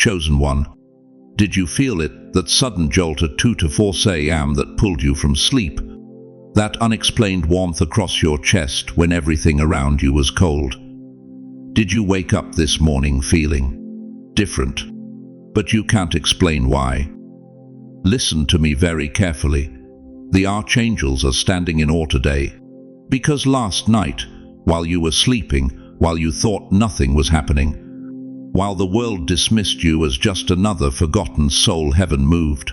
chosen one. Did you feel it, that sudden jolt at 2 to 4 a.m. that pulled you from sleep? That unexplained warmth across your chest when everything around you was cold? Did you wake up this morning feeling different, but you can't explain why? Listen to me very carefully. The Archangels are standing in awe today, because last night, while you were sleeping, while you thought nothing was happening, while the world dismissed you as just another forgotten soul, heaven moved,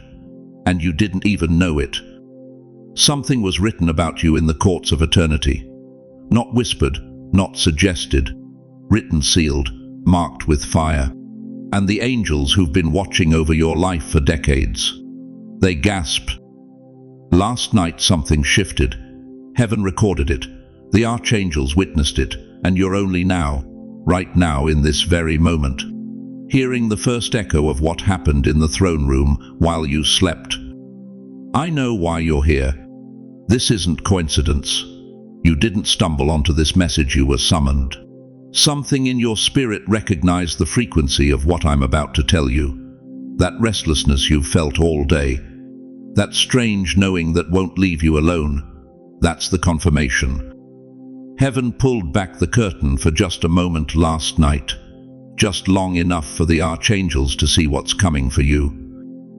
and you didn't even know it. Something was written about you in the courts of eternity. Not whispered, not suggested. Written, sealed, marked with fire. And the angels who've been watching over your life for decades, they gasped. Last night something shifted. Heaven recorded it. The Archangels witnessed it. And you're only now, right now in this very moment, hearing the first echo of what happened in the throne room while you slept. I know why you're here. This isn't coincidence. You didn't stumble onto this message, you were summoned. Something in your spirit recognized the frequency of what I'm about to tell you. That restlessness you've felt all day. That strange knowing that won't leave you alone. That's the confirmation. Heaven pulled back the curtain for just a moment last night. Just long enough for the Archangels to see what's coming for you.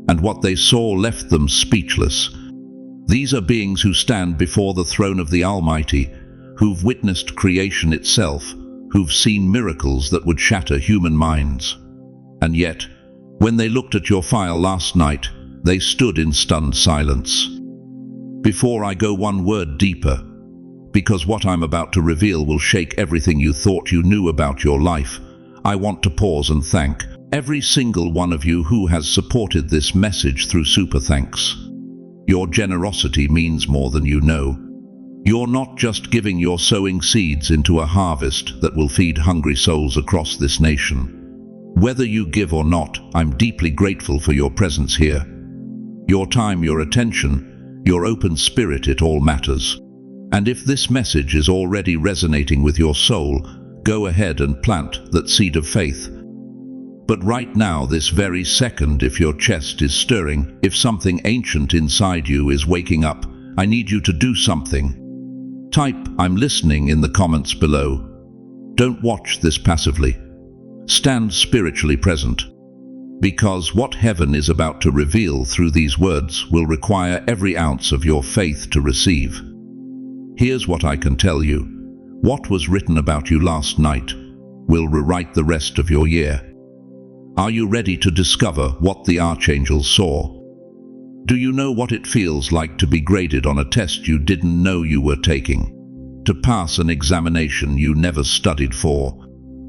And what they saw left them speechless. These are beings who stand before the throne of the Almighty, who've witnessed creation itself, who've seen miracles that would shatter human minds. And yet, when they looked at your file last night, they stood in stunned silence. Before I go one word deeper, because what I'm about to reveal will shake everything you thought you knew about your life, I want to pause and thank every single one of you who has supported this message through super thanks. Your generosity means more than you know. You're not just giving, you're sowing seeds into a harvest that will feed hungry souls across this nation. Whether you give or not, I'm deeply grateful for your presence here. Your time, your attention, your open spirit, it all matters. And if this message is already resonating with your soul, go ahead and plant that seed of faith. But right now, this very second, if your chest is stirring, if something ancient inside you is waking up, I need you to do something. Type "I'm listening" in the comments below. Don't watch this passively. Stand spiritually present. Because what heaven is about to reveal through these words will require every ounce of your faith to receive. Here's what I can tell you. What was written about you last night will rewrite the rest of your year. Are you ready to discover what the Archangels saw? Do you know what it feels like to be graded on a test you didn't know you were taking? To pass an examination you never studied for?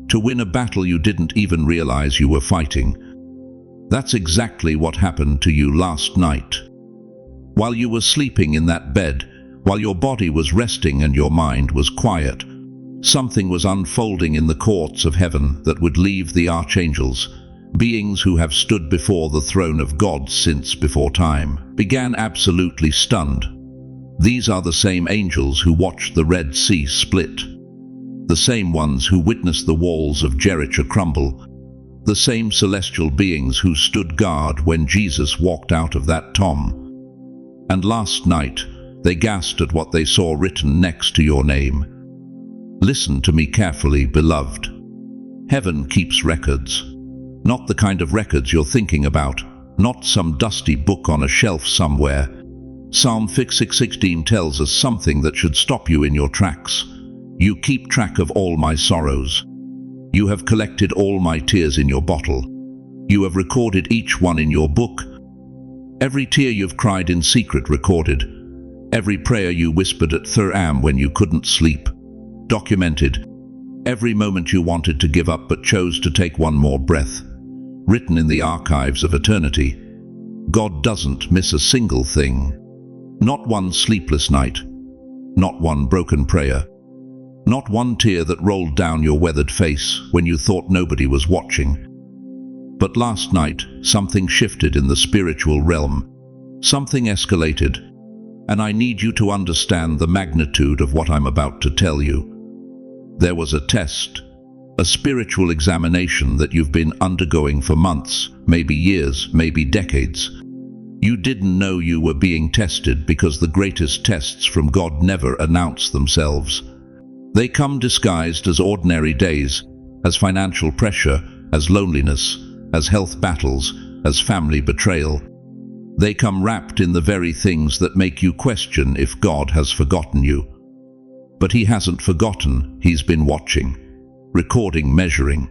To win a battle you didn't even realize you were fighting? That's exactly what happened to you last night. While you were sleeping in that bed, while your body was resting and your mind was quiet, something was unfolding in the courts of heaven that would leave the Archangels, beings who have stood before the throne of God since before time, began absolutely stunned. These are the same angels who watched the Red Sea split, the same ones who witnessed the walls of Jericho crumble, the same celestial beings who stood guard when Jesus walked out of that tomb. And last night, they gasped at what they saw written next to your name. Listen to me carefully, beloved. Heaven keeps records. Not the kind of records you're thinking about, not some dusty book on a shelf somewhere. Psalm 6:16 tells us something that should stop you in your tracks. You keep track of all my sorrows. You have collected all my tears in your bottle. You have recorded each one in your book. Every tear you've cried in secret recorded. Every prayer you whispered at 3 a.m. when you couldn't sleep, documented. Every moment you wanted to give up but chose to take one more breath, written in the archives of eternity. God doesn't miss a single thing. Not one sleepless night. Not one broken prayer. Not one tear that rolled down your weathered face when you thought nobody was watching. But last night, something shifted in the spiritual realm. Something escalated. And I need you to understand the magnitude of what I'm about to tell you. There was a test. A spiritual examination that you've been undergoing for months, maybe years, maybe decades. You didn't know you were being tested because the greatest tests from God never announce themselves. They come disguised as ordinary days, as financial pressure, as loneliness, as health battles, as family betrayal. They come wrapped in the very things that make you question if God has forgotten you. But He hasn't forgotten. He's been watching, recording, measuring.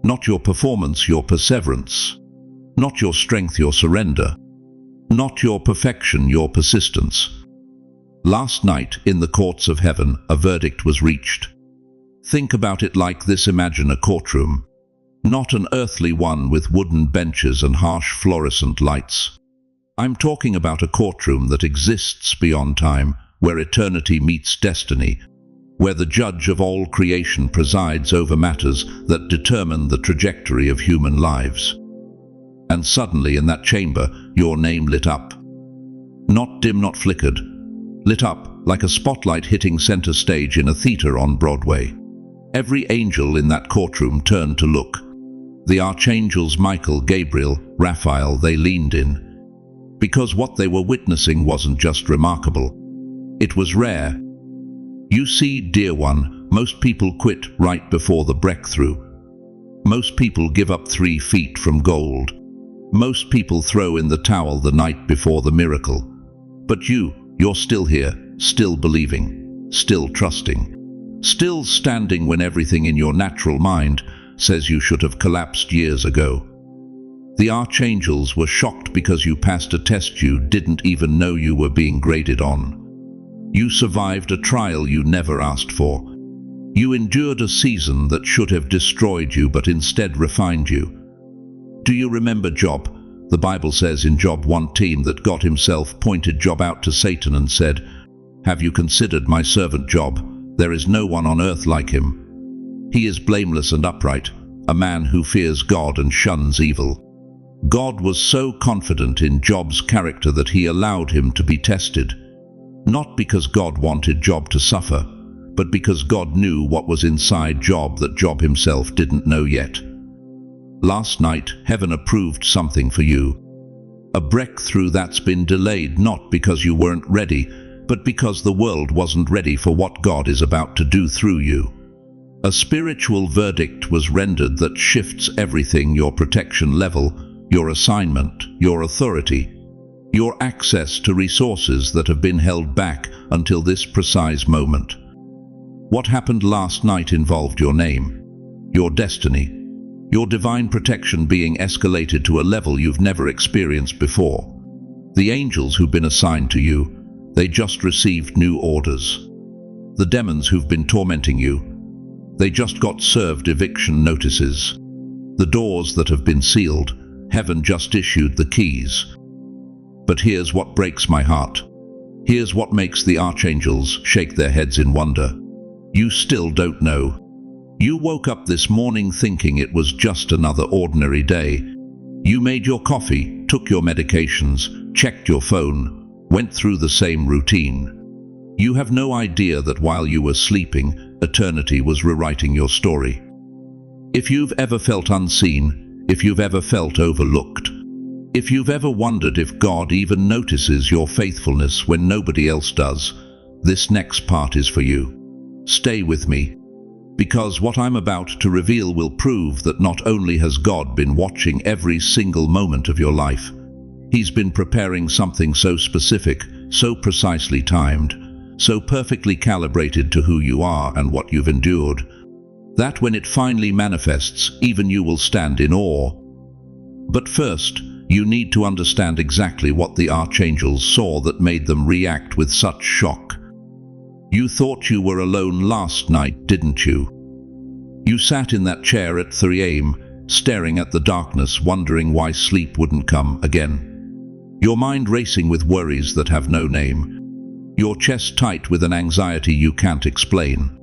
Not your performance, your perseverance. Not your strength, your surrender. Not your perfection, your persistence. Last night, in the courts of heaven, a verdict was reached. Think about it like this: imagine a courtroom. Not an earthly one with wooden benches and harsh fluorescent lights. I'm talking about a courtroom that exists beyond time, where eternity meets destiny, where the judge of all creation presides over matters that determine the trajectory of human lives. And suddenly in that chamber, your name lit up. Not dim, not flickered. Lit up like a spotlight hitting center stage in a theater on Broadway. Every angel in that courtroom turned to look. The Archangels Michael, Gabriel, Raphael, they leaned in. Because what they were witnessing wasn't just remarkable. It was rare. You see, dear one, most people quit right before the breakthrough. Most people give up 3 feet from gold. Most people throw in the towel the night before the miracle. But you're still here, still believing, still trusting, still standing when everything in your natural mind says you should have collapsed years ago. The Archangels were shocked because you passed a test you didn't even know you were being graded on. You survived a trial you never asked for. You endured a season that should have destroyed you but instead refined you. Do you remember Job? The Bible says in Job 1:10 that God Himself pointed Job out to Satan and said, "Have you considered my servant Job? There is no one on earth like him. He is blameless and upright, a man who fears God and shuns evil." God was so confident in Job's character that He allowed him to be tested. Not because God wanted Job to suffer, but because God knew what was inside Job that Job himself didn't know yet. Last night, heaven approved something for you. A breakthrough that's been delayed not because you weren't ready, but because the world wasn't ready for what God is about to do through you. A spiritual verdict was rendered that shifts everything: your protection level, your assignment, your authority, your access to resources that have been held back until this precise moment. What happened last night involved your name, your destiny, your divine protection being escalated to a level you've never experienced before. The angels who've been assigned to you, they just received new orders. The demons who've been tormenting you, they just got served eviction notices. The doors that have been sealed, heaven just issued the keys. But here's what breaks my heart. Here's what makes the Archangels shake their heads in wonder. You still don't know. You woke up this morning thinking it was just another ordinary day. You made your coffee, took your medications, checked your phone, went through the same routine. You have no idea that while you were sleeping, eternity was rewriting your story. If you've ever felt unseen, if you've ever felt overlooked, if you've ever wondered if God even notices your faithfulness when nobody else does, this next part is for you. Stay with me, because what I'm about to reveal will prove that not only has God been watching every single moment of your life, He's been preparing something so specific, so precisely timed, so perfectly calibrated to who you are and what you've endured, that when it finally manifests, even you will stand in awe. But first, you need to understand exactly what the Archangels saw that made them react with such shock. You thought you were alone last night, didn't you? You sat in that chair at 3 a.m., staring at the darkness, wondering why sleep wouldn't come again. Your mind racing with worries that have no name. Your chest tight with an anxiety you can't explain.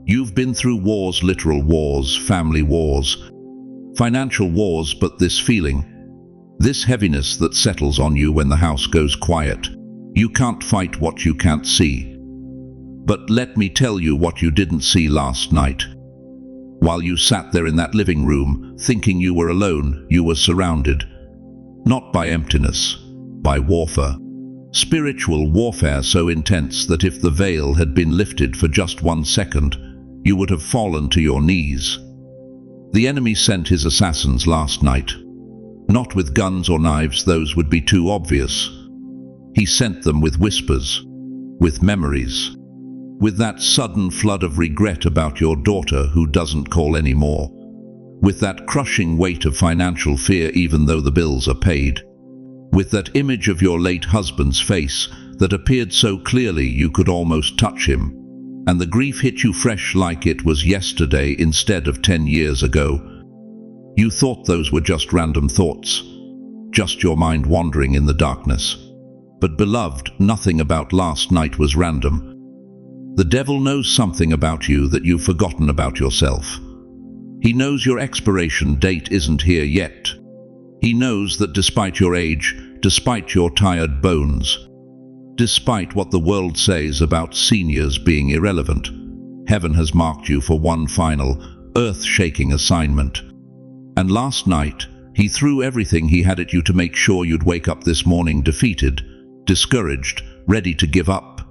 You've been through wars, literal wars, family wars, financial wars, but this feeling, this heaviness that settles on you when the house goes quiet. You can't fight what you can't see. But let me tell you what you didn't see last night. While you sat there in that living room, thinking you were alone, you were surrounded. Not by emptiness, by warfare. Spiritual warfare so intense that if the veil had been lifted for just 1 second, you would have fallen to your knees. The enemy sent his assassins last night. Not with guns or knives, those would be too obvious. He sent them with whispers, with memories, with that sudden flood of regret about your daughter who doesn't call anymore, with that crushing weight of financial fear even though the bills are paid, with that image of your late husband's face that appeared so clearly you could almost touch him, and the grief hit you fresh like it was yesterday instead of 10 years ago. You thought those were just random thoughts, just your mind wandering in the darkness. But beloved, nothing about last night was random. The devil knows something about you that you've forgotten about yourself. He knows your expiration date isn't here yet. He knows that despite your age, despite your tired bones, despite what the world says about seniors being irrelevant, heaven has marked you for one final, earth-shaking assignment. And last night, he threw everything he had at you to make sure you'd wake up this morning defeated, discouraged, ready to give up.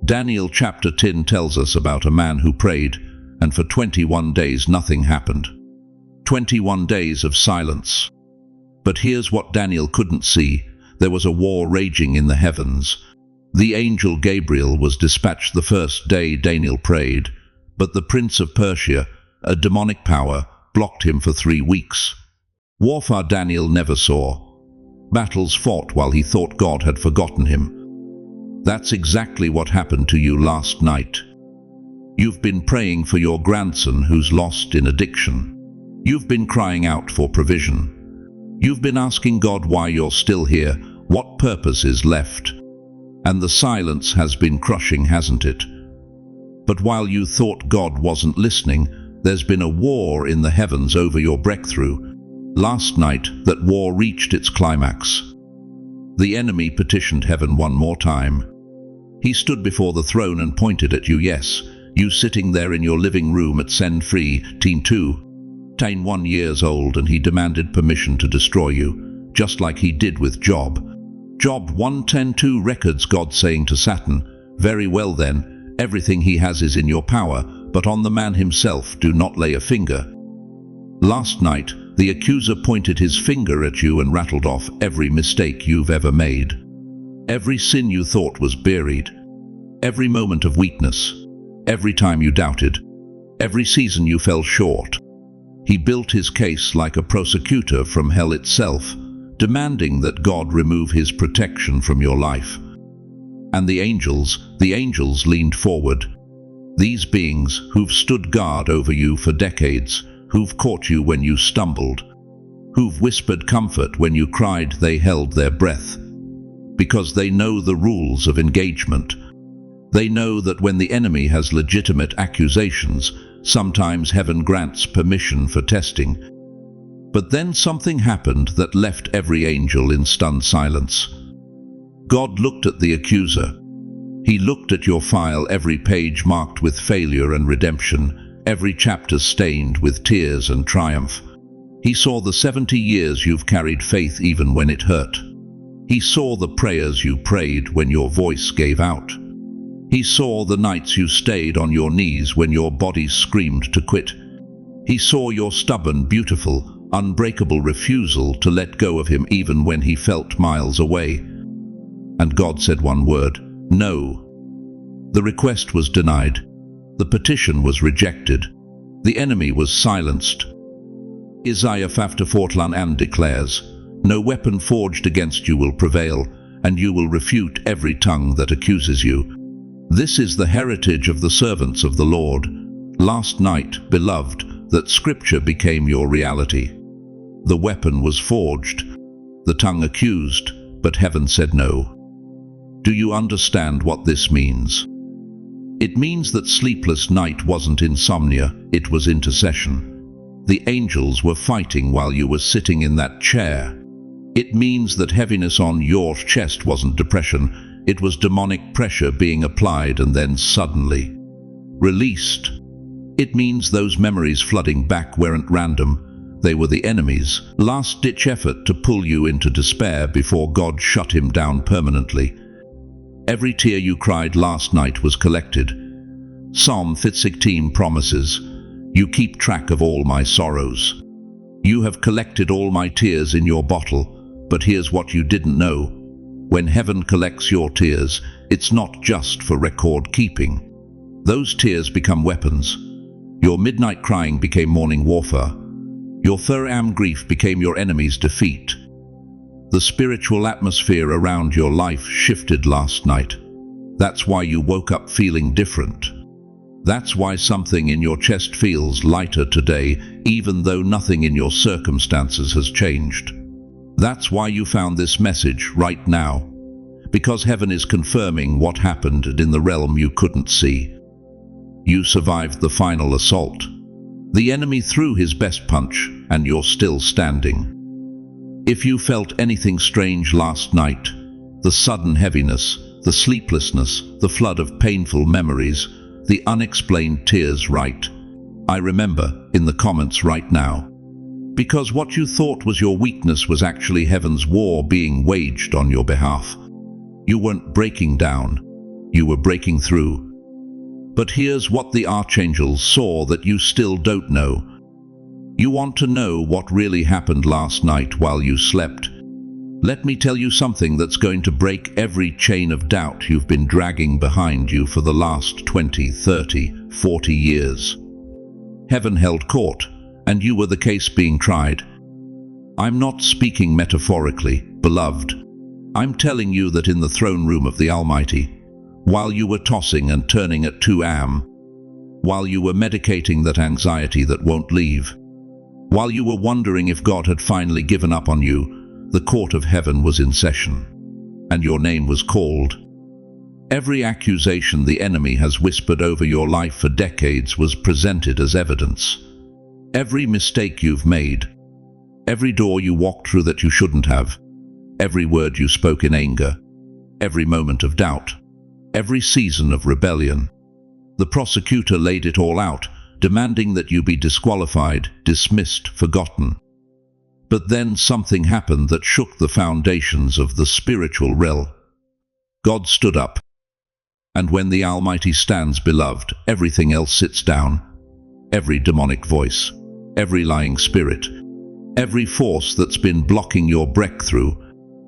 Daniel chapter 10 tells us about a man who prayed, and for 21 days nothing happened. 21 days of silence. But here's what Daniel couldn't see. There was a war raging in the heavens. The angel Gabriel was dispatched the first day Daniel prayed, but the prince of Persia, a demonic power, blocked him for 3 weeks. Warfare Daniel never saw. Battles fought while he thought God had forgotten him. That's exactly what happened to you last night. You've been praying for your grandson who's lost in addiction. You've been crying out for provision. You've been asking God why you're still here, what purpose is left. And the silence has been crushing, hasn't it? But while you thought God wasn't listening, there's been a war in the heavens over your breakthrough. Last night, that war reached its climax. The enemy petitioned heaven one more time. He stood before the throne and pointed at you, yes, you sitting there in your living room at Send Free, Teen 2. Teen 1 years old, and he demanded permission to destroy you, just like he did with Job. Job 1:10-2 records God saying to Satan, "Very well then, everything he has is in your power, but on the man himself do not lay a finger." Last night, the accuser pointed his finger at you and rattled off every mistake you've ever made. Every sin you thought was buried. Every moment of weakness. Every time you doubted. Every season you fell short. He built his case like a prosecutor from hell itself, demanding that God remove his protection from your life. And the angels leaned forward. These beings who've stood guard over you for decades, who've caught you when you stumbled, who've whispered comfort when you cried, they held their breath. Because they know the rules of engagement. They know that when the enemy has legitimate accusations, sometimes heaven grants permission for testing. But then something happened that left every angel in stunned silence. God looked at the accuser. He looked at your file, every page marked with failure and redemption, every chapter stained with tears and triumph. He saw the 70 years you've carried faith even when it hurt. He saw the prayers you prayed when your voice gave out. He saw the nights you stayed on your knees when your body screamed to quit. He saw your stubborn, beautiful, unbreakable refusal to let go of him even when he felt miles away. And God said one word, no. The request was denied. The petition was rejected. The enemy was silenced. Isaiah 54:1 declares, "No weapon forged against you will prevail, and you will refute every tongue that accuses you." This is the heritage of the servants of the Lord. Last night, beloved, that Scripture became your reality. The weapon was forged, the tongue accused, but heaven said no. Do you understand what this means? It means that sleepless night wasn't insomnia, it was intercession. The angels were fighting while you were sitting in that chair. It means that heaviness on your chest wasn't depression, it was demonic pressure being applied and then suddenly released. It means those memories flooding back weren't random. They were the enemy's last-ditch effort to pull you into despair before God shut him down permanently. Every tear you cried last night was collected. Psalm 16 promises, "You keep track of all my sorrows. You have collected all my tears in your bottle." But here's what you didn't know. When heaven collects your tears, it's not just for record keeping. Those tears become weapons. Your midnight crying became morning warfare. Your 4am grief became your enemy's defeat. The spiritual atmosphere around your life shifted last night. That's why you woke up feeling different. That's why something in your chest feels lighter today, even though nothing in your circumstances has changed. That's why you found this message right now. Because heaven is confirming what happened in the realm you couldn't see. You survived the final assault. The enemy threw his best punch, and you're still standing. If you felt anything strange last night, the sudden heaviness, the sleeplessness, the flood of painful memories, the unexplained tears, write, "I remember," in the comments right now. Because what you thought was your weakness was actually heaven's war being waged on your behalf. You weren't breaking down, you were breaking through. But here's what the Archangels saw that you still don't know. You want to know what really happened last night while you slept? Let me tell you something that's going to break every chain of doubt you've been dragging behind you for the last 20, 30, 40 years. Heaven held court, and you were the case being tried. I'm not speaking metaphorically, beloved. I'm telling you that in the throne room of the Almighty, while you were tossing and turning at 2am, while you were medicating that anxiety that won't leave, while you were wondering if God had finally given up on you, the court of heaven was in session, and your name was called. Every accusation the enemy has whispered over your life for decades was presented as evidence. Every mistake you've made, every door you walked through that you shouldn't have, every word you spoke in anger, every moment of doubt, every season of rebellion. The prosecutor laid it all out, demanding that you be disqualified, dismissed, forgotten. But then something happened that shook the foundations of the spiritual realm. God stood up. And when the Almighty stands, beloved, everything else sits down. Every demonic voice, every lying spirit, every force that's been blocking your breakthrough.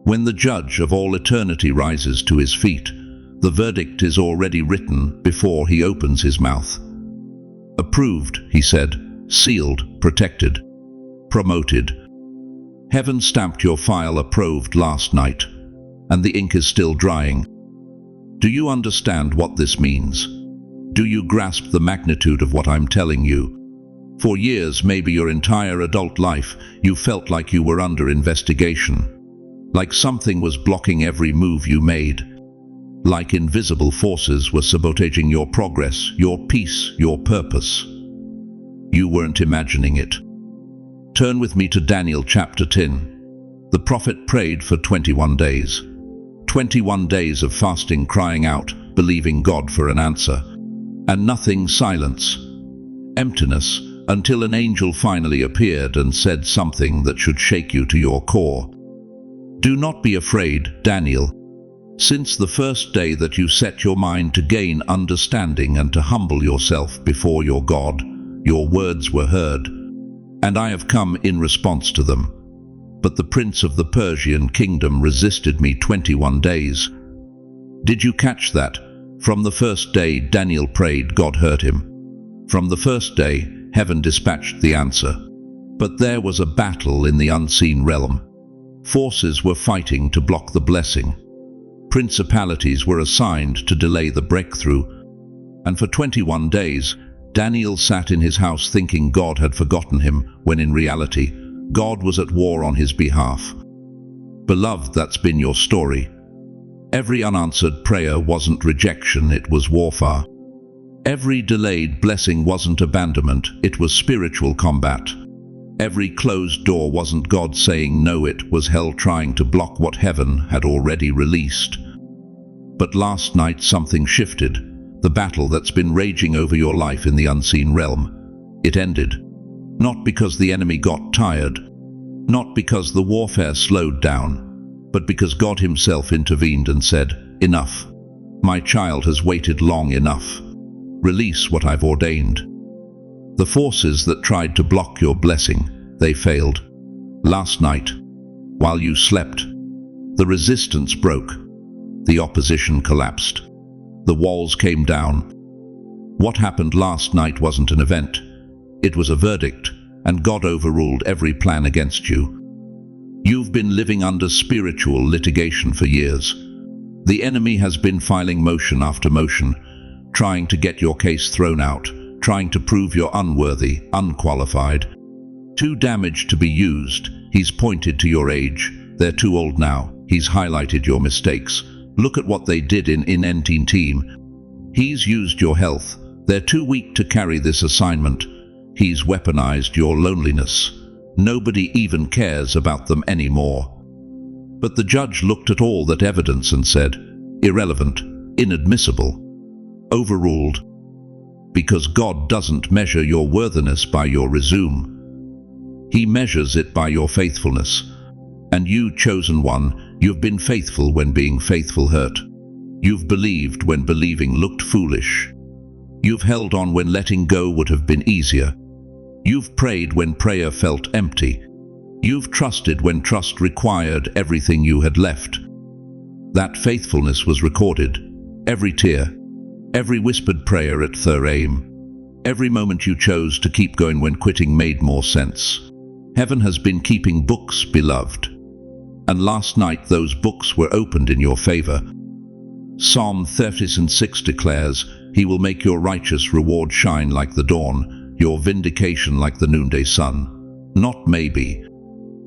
When the Judge of all eternity rises to his feet, the verdict is already written before he opens his mouth. Approved, he said, sealed, protected, promoted. Heaven stamped your file approved last night, and the ink is still drying. Do you understand what this means? Do you grasp the magnitude of what I'm telling you? For years, maybe your entire adult life, you felt like you were under investigation, like something was blocking every move you made, like invisible forces were sabotaging your progress, your peace, your purpose. You weren't imagining it. Turn with me to Daniel chapter 10. The prophet prayed for 21 days. 21 days of fasting, crying out, believing God for an answer. And nothing, silence, emptiness, until an angel finally appeared and said something that should shake you to your core. Do not be afraid, Daniel. Since the first day that you set your mind to gain understanding and to humble yourself before your God, your words were heard, and I have come in response to them. But the prince of the Persian kingdom resisted me 21 days. Did you catch that? From the first day Daniel prayed, God heard him. From the first day, heaven dispatched the answer. But there was a battle in the unseen realm. Forces were fighting to block the blessing. Principalities were assigned to delay the breakthrough. And for 21 days, Daniel sat in his house thinking God had forgotten him, when in reality, God was at war on his behalf. Beloved, that's been your story. Every unanswered prayer wasn't rejection, it was warfare. Every delayed blessing wasn't abandonment, it was spiritual combat. Every closed door wasn't God saying no, it was hell trying to block what heaven had already released. But last night something shifted. the battle that's been raging over your life in the unseen realm. It ended. Not because the enemy got tired, not because the warfare slowed down, but because God himself intervened and said, "Enough. My child has waited long enough. Release what I've ordained." The forces that tried to block your blessing, they failed. Last night, while you slept, the resistance broke. The opposition collapsed. The walls came down. What happened last night wasn't an event. It was a verdict, and God overruled every plan against you. You've been living under spiritual litigation for years. The enemy has been filing motion after motion, trying to get your case thrown out, trying to prove you're unworthy, unqualified, too damaged to be used. He's pointed to your age. They're too old now. He's highlighted your mistakes. Look at what they did in NT team. He's used your health. They're too weak to carry this assignment. He's weaponized your loneliness. Nobody even cares about them anymore. But the judge looked at all that evidence and said, irrelevant, inadmissible, overruled. Because God doesn't measure your worthiness by your resume. He measures it by your faithfulness. And you, chosen one, you've been faithful when being faithful hurt. You've believed when believing looked foolish. You've held on when letting go would have been easier. You've prayed when prayer felt empty. You've trusted when trust required everything you had left. That faithfulness was recorded. Every tear, every whispered prayer at third aim, every moment you chose to keep going when quitting made more sense. Heaven has been keeping books, beloved. And last night those books were opened in your favor. Psalm 36:6 declares, "He will make your righteous reward shine like the dawn, your vindication like the noonday sun." Not maybe.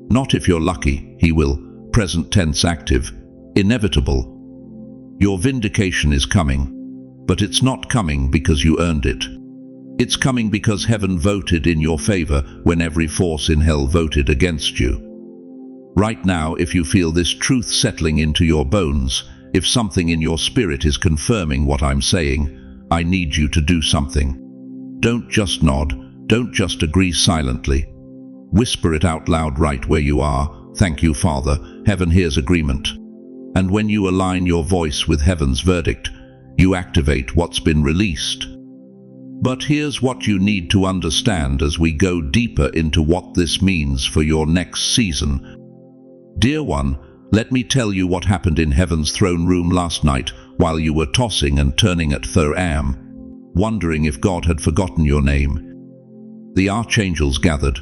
Not if you're lucky, he will. Present tense active. Inevitable. Your vindication is coming. But it's not coming because you earned it. It's coming because heaven voted in your favor when every force in hell voted against you. Right now, if you feel this truth settling into your bones, if something in your spirit is confirming what I'm saying, I need you to do something. Don't just nod. Don't just agree silently. Whisper it out loud right where you are. Thank you, Father. Heaven hears agreement. And when you align your voice with heaven's verdict, you activate what's been released. But here's what you need to understand as we go deeper into what this means for your next season. Dear one, let me tell you what happened in heaven's throne room last night while you were tossing and turning at third am, wondering if God had forgotten your name. The archangels gathered,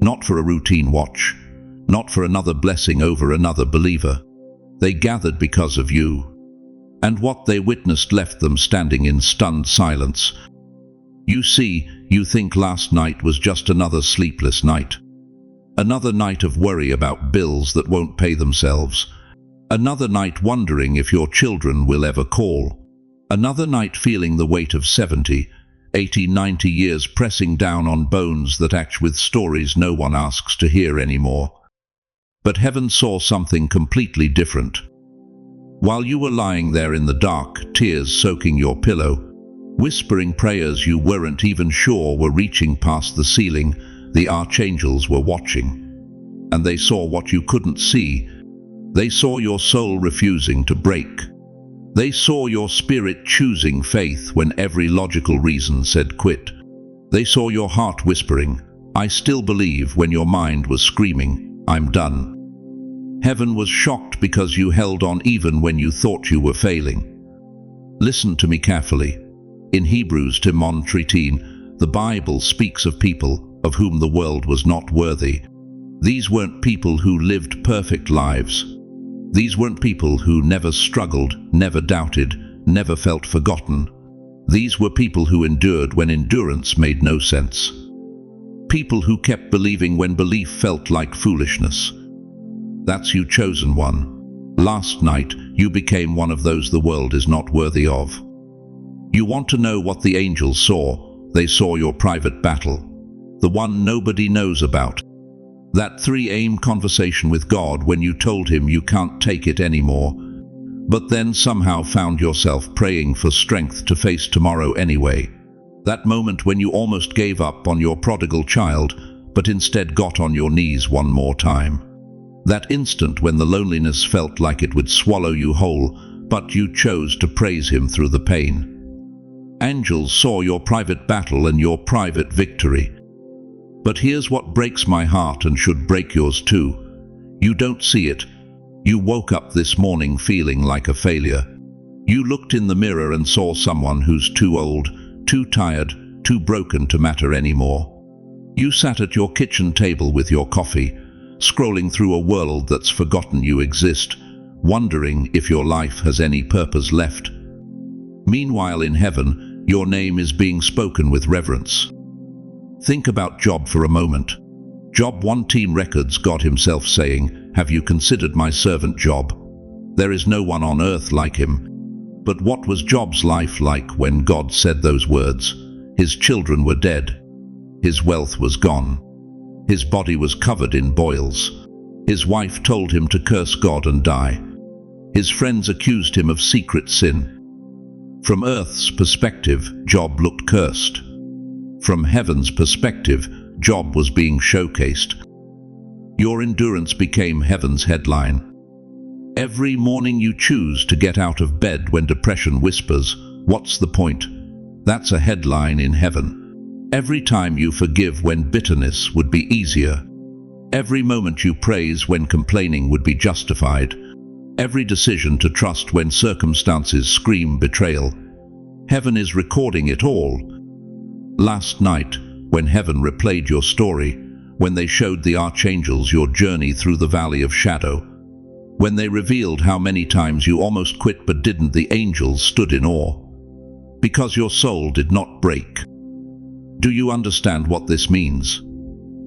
not for a routine watch, not for another blessing over another believer. They gathered because of you. And what they witnessed left them standing in stunned silence. You see, you think last night was just another sleepless night. Another night of worry about bills that won't pay themselves. Another night wondering if your children will ever call. Another night feeling the weight of 70, 80, 90 years pressing down on bones that ache with stories no one asks to hear anymore. But heaven saw something completely different. While you were lying there in the dark, tears soaking your pillow, whispering prayers you weren't even sure were reaching past the ceiling, the archangels were watching. And they saw what you couldn't see. They saw your soul refusing to break. They saw your spirit choosing faith when every logical reason said quit. They saw your heart whispering, "I still believe," when your mind was screaming, "I'm done." Heaven was shocked because you held on even when you thought you were failing. Listen to me carefully. In Hebrews 13, the Bible speaks of people of whom the world was not worthy. These weren't people who lived perfect lives. These weren't people who never struggled, never doubted, never felt forgotten. These were people who endured when endurance made no sense. People who kept believing when belief felt like foolishness. That's you, chosen one. Last night, you became one of those the world is not worthy of. You want to know what the angels saw? They saw your private battle. The one nobody knows about. That 3 AM conversation with God when you told him you can't take it anymore. but then somehow found yourself praying for strength to face tomorrow anyway. That moment when you almost gave up on your prodigal child, but instead got on your knees one more time. That instant when the loneliness felt like it would swallow you whole, but you chose to praise him through the pain. Angels saw your private battle and your private victory. But here's what breaks my heart and should break yours too. You don't see it. You woke up this morning feeling like a failure. You looked in the mirror and saw someone who's too old, too tired, too broken to matter anymore. You sat at your kitchen table with your coffee, scrolling through a world that's forgotten you exist, wondering if your life has any purpose left. Meanwhile, in heaven, your name is being spoken with reverence. Think about Job for a moment. Job 1 Team Records God himself saying, "Have you considered my servant Job? There is no one on earth like him." But what was Job's life like when God said those words? His children were dead. His wealth was gone. His body was covered in boils. His wife told him to curse God and die. His friends accused him of secret sin. From earth's perspective, Job looked cursed. From heaven's perspective, Job was being showcased. Your endurance became heaven's headline. Every morning you choose to get out of bed when depression whispers, "What's the point?" That's a headline in heaven. Every time you forgive when bitterness would be easier. Every moment you praise when complaining would be justified. Every decision to trust when circumstances scream betrayal. Heaven is recording it all. Last night, when heaven replayed your story, when they showed the Archangels your journey through the valley of shadow, when they revealed how many times you almost quit but didn't, the angels stood in awe. Because your soul did not break. Do you understand what this means?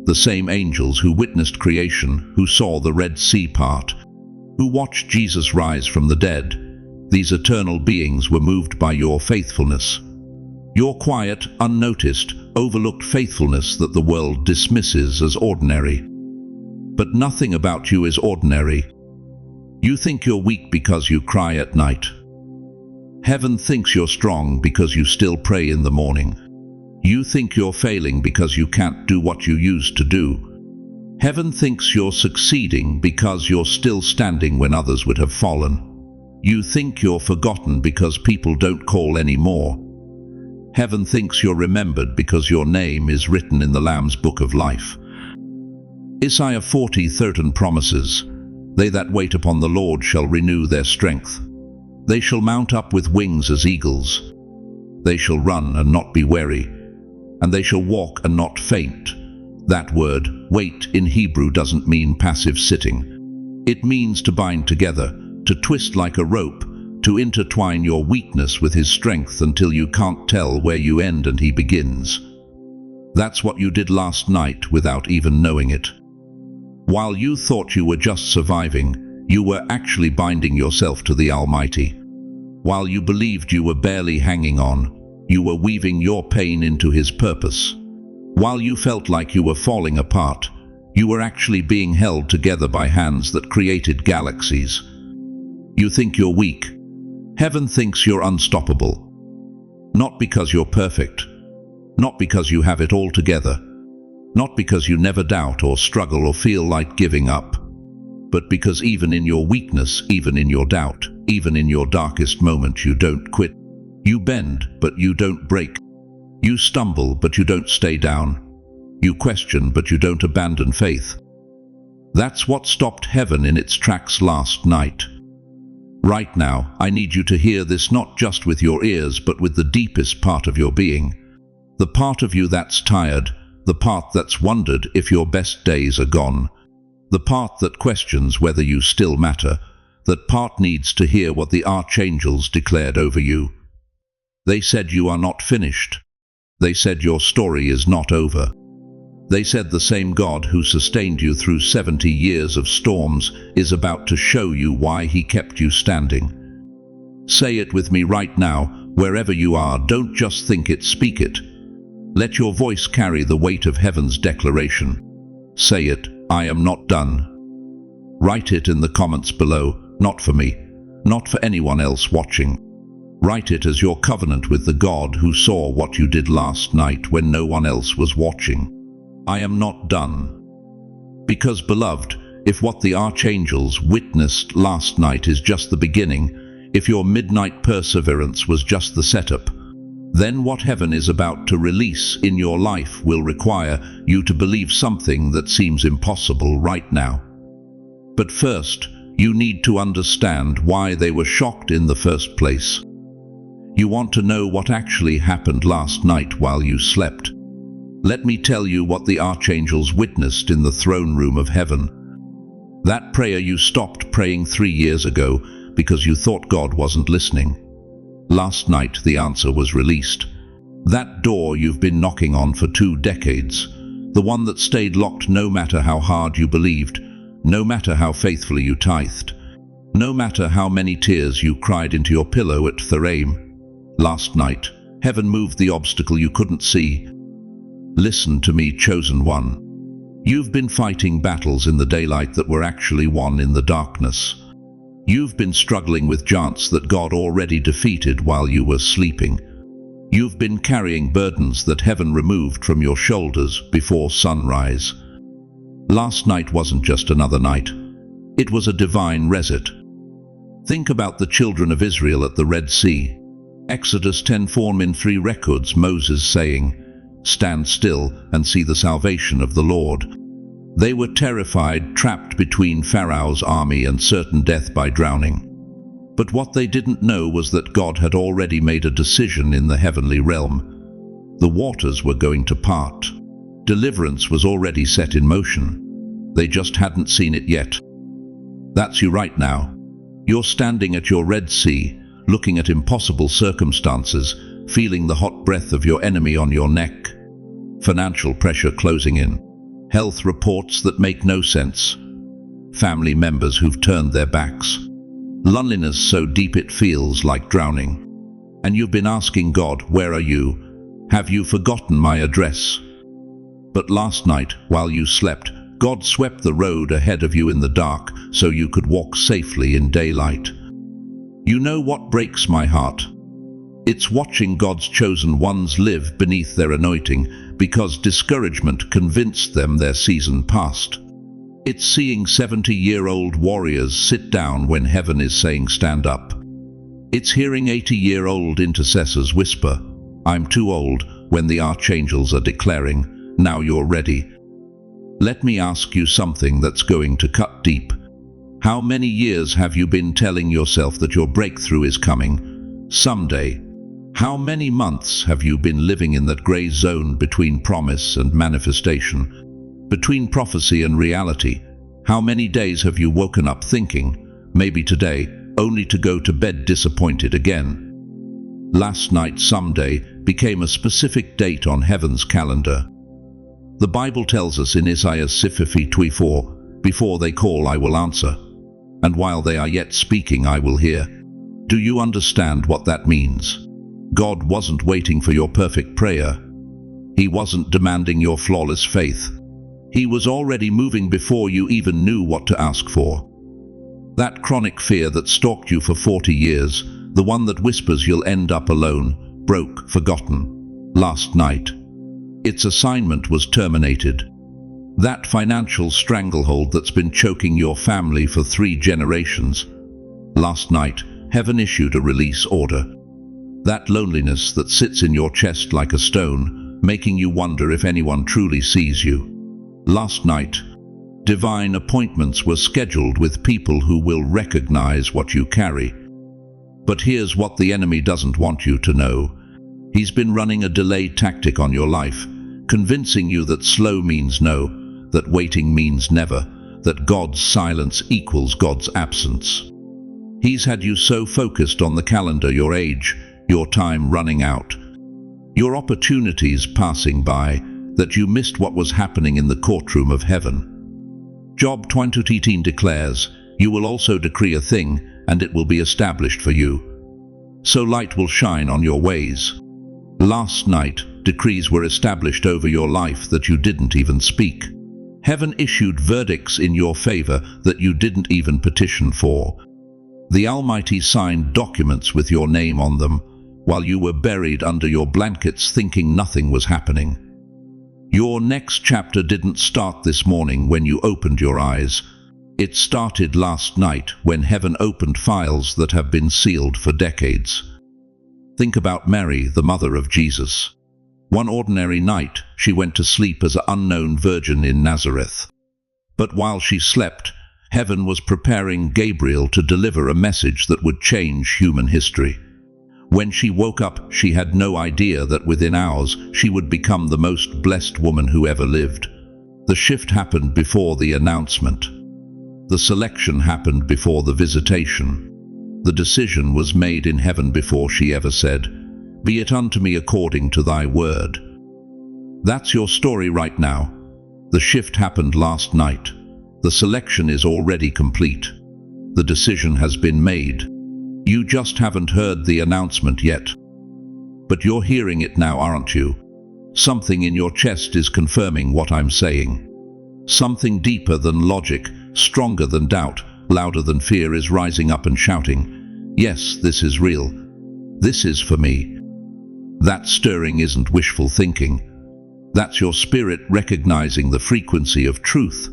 The same angels who witnessed creation, who saw the Red Sea part, who watched Jesus rise from the dead, these eternal beings were moved by your faithfulness. Your quiet, unnoticed, overlooked faithfulness that the world dismisses as ordinary. But nothing about you is ordinary. You think you're weak because you cry at night. Heaven thinks you're strong because you still pray in the morning. You think you're failing because you can't do what you used to do. Heaven thinks you're succeeding because you're still standing when others would have fallen. You think you're forgotten because people don't call anymore. Heaven thinks you're remembered because your name is written in the Lamb's Book of Life. Isaiah 40:13 promises, "They that wait upon the Lord shall renew their strength. They shall mount up with wings as eagles. They shall run and not be weary, and they shall walk and not faint." That word, wait, in Hebrew doesn't mean passive sitting. It means to bind together, to twist like a rope, to intertwine your weakness with his strength until you can't tell where you end and he begins. That's what you did last night without even knowing it. While you thought you were just surviving, you were actually binding yourself to the Almighty. While you believed you were barely hanging on, you were weaving your pain into his purpose. While you felt like you were falling apart, you were actually being held together by hands that created galaxies. You think you're weak. Heaven thinks you're unstoppable. Not because you're perfect. Not because you have it all together. Not because you never doubt or struggle or feel like giving up. But because even in your weakness, even in your doubt, even in your darkest moment, you don't quit. You bend, but you don't break. You stumble, but you don't stay down. You question, but you don't abandon faith. That's what stopped heaven in its tracks last night. Right now, I need you to hear this not just with your ears, but with the deepest part of your being. The part of you that's tired, the part that's wondered if your best days are gone, the part that questions whether you still matter, that part needs to hear what the Archangels declared over you. They said you are not finished. They said your story is not over. They said the same God who sustained you through 70 years of storms is about to show you why he kept you standing. Say it with me right now, wherever you are. Don't just think it, speak it. Let your voice carry the weight of heaven's declaration. Say it, I am not done. Write it in the comments below, not for me, not for anyone else watching. Write it as your covenant with the God who saw what you did last night when no one else was watching. I am not done. Because, beloved, if what the archangels witnessed last night is just the beginning, if your midnight perseverance was just the setup, then what heaven is about to release in your life will require you to believe something that seems impossible right now. But first, you need to understand why they were shocked in the first place. You want to know what actually happened last night while you slept. Let me tell you what the archangels witnessed in the throne room of heaven. That prayer you stopped praying 3 years ago because you thought God wasn't listening. Last night the answer was released. That door you've been knocking on for 2 decades, the one that stayed locked no matter how hard you believed, no matter how faithfully you tithed, no matter how many tears you cried into your pillow at Theraim. Last night, heaven moved the obstacle you couldn't see. Listen to me, chosen one. You've been fighting battles in the daylight that were actually won in the darkness. You've been struggling with giants that God already defeated while you were sleeping. You've been carrying burdens that heaven removed from your shoulders before sunrise. Last night wasn't just another night. It was a divine reset. Think about the children of Israel at the Red Sea. Exodus 10:4-3 records Moses saying, "Stand still and see the salvation of the Lord." They were terrified, trapped between Pharaoh's army and certain death by drowning. But what they didn't know was that God had already made a decision in the heavenly realm. The waters were going to part. Deliverance was already set in motion. They just hadn't seen it yet. That's you right now. You're standing at your Red Sea, looking at impossible circumstances, feeling the hot breath of your enemy on your neck. Financial pressure closing in. Health reports that make no sense. Family members who've turned their backs. Loneliness so deep it feels like drowning. And you've been asking God, where are you? Have you forgotten my address? But last night, while you slept, God swept the road ahead of you in the dark so you could walk safely in daylight. You know what breaks my heart? It's watching God's chosen ones live beneath their anointing because discouragement convinced them their season passed. It's seeing 70-year-old warriors sit down when heaven is saying stand up. It's hearing 80-year-old intercessors whisper, "I'm too old," when the archangels are declaring, "Now you're ready." Let me ask you something that's going to cut deep. How many years have you been telling yourself that your breakthrough is coming someday? How many months have you been living in that gray zone between promise and manifestation, between prophecy and reality? How many days have you woken up thinking, maybe today, only to go to bed disappointed again? Last night, someday, became a specific date on heaven's calendar. The Bible tells us in Isaiah 54, "Before they call, I will answer, and while they are yet speaking, I will hear." Do you understand what that means? God wasn't waiting for your perfect prayer. He wasn't demanding your flawless faith. He was already moving before you even knew what to ask for. That chronic fear that stalked you for 40 years, the one that whispers you'll end up alone, broke, forgotten. Last night, its assignment was terminated. That financial stranglehold that's been choking your family for 3 generations. Last night, heaven issued a release order. That loneliness that sits in your chest like a stone, making you wonder if anyone truly sees you. Last night, divine appointments were scheduled with people who will recognize what you carry. But here's what the enemy doesn't want you to know. He's been running a delay tactic on your life, convincing you that slow means no, that waiting means never, that God's silence equals God's absence. He's had you so focused on the calendar, your age, your time running out, your opportunities passing by, that you missed what was happening in the courtroom of heaven. Job 20:18 declares, "You will also decree a thing, and it will be established for you. So light will shine on your ways." Last night, decrees were established over your life that you didn't even speak. Heaven issued verdicts in your favor that you didn't even petition for. The Almighty signed documents with your name on them, while you were buried under your blankets thinking nothing was happening. Your next chapter didn't start this morning when you opened your eyes. It started last night when heaven opened files that have been sealed for decades. Think about Mary, the mother of Jesus. One ordinary night, she went to sleep as an unknown virgin in Nazareth. But while she slept, heaven was preparing Gabriel to deliver a message that would change human history. When she woke up, she had no idea that within hours she would become the most blessed woman who ever lived. The shift happened before the announcement. The selection happened before the visitation. The decision was made in heaven before she ever said, "Be it unto me according to thy word." That's your story right now. The shift happened last night. The selection is already complete. The decision has been made. You just haven't heard the announcement yet. But you're hearing it now, aren't you? Something in your chest is confirming what I'm saying. Something deeper than logic, stronger than doubt, louder than fear is rising up and shouting, "Yes, this is real. This is for me." That stirring isn't wishful thinking. That's your spirit recognizing the frequency of truth.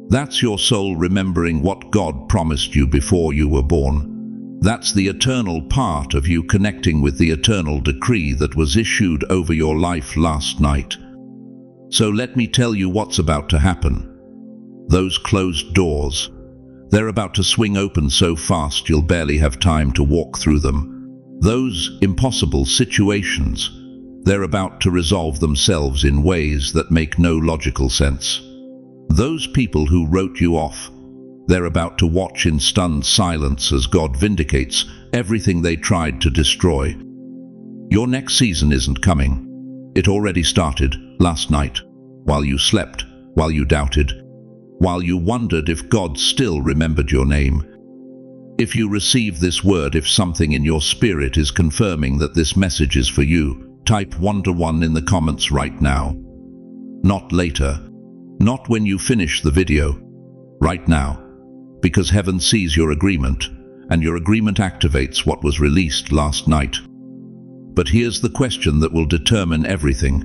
That's your soul remembering what God promised you before you were born. That's the eternal part of you connecting with the eternal decree that was issued over your life last night. So let me tell you what's about to happen. Those closed doors, they're about to swing open so fast you'll barely have time to walk through them. Those impossible situations, they're about to resolve themselves in ways that make no logical sense. Those people who wrote you off, they're about to watch in stunned silence as God vindicates everything they tried to destroy. Your next season isn't coming. It already started last night, while you slept, while you doubted, while you wondered if God still remembered your name. If you receive this word, if something in your spirit is confirming that this message is for you, type 1 in the comments right now. Not later. Not when you finish the video. Right now. Because heaven sees your agreement, and your agreement activates what was released last night. But here's the question that will determine everything.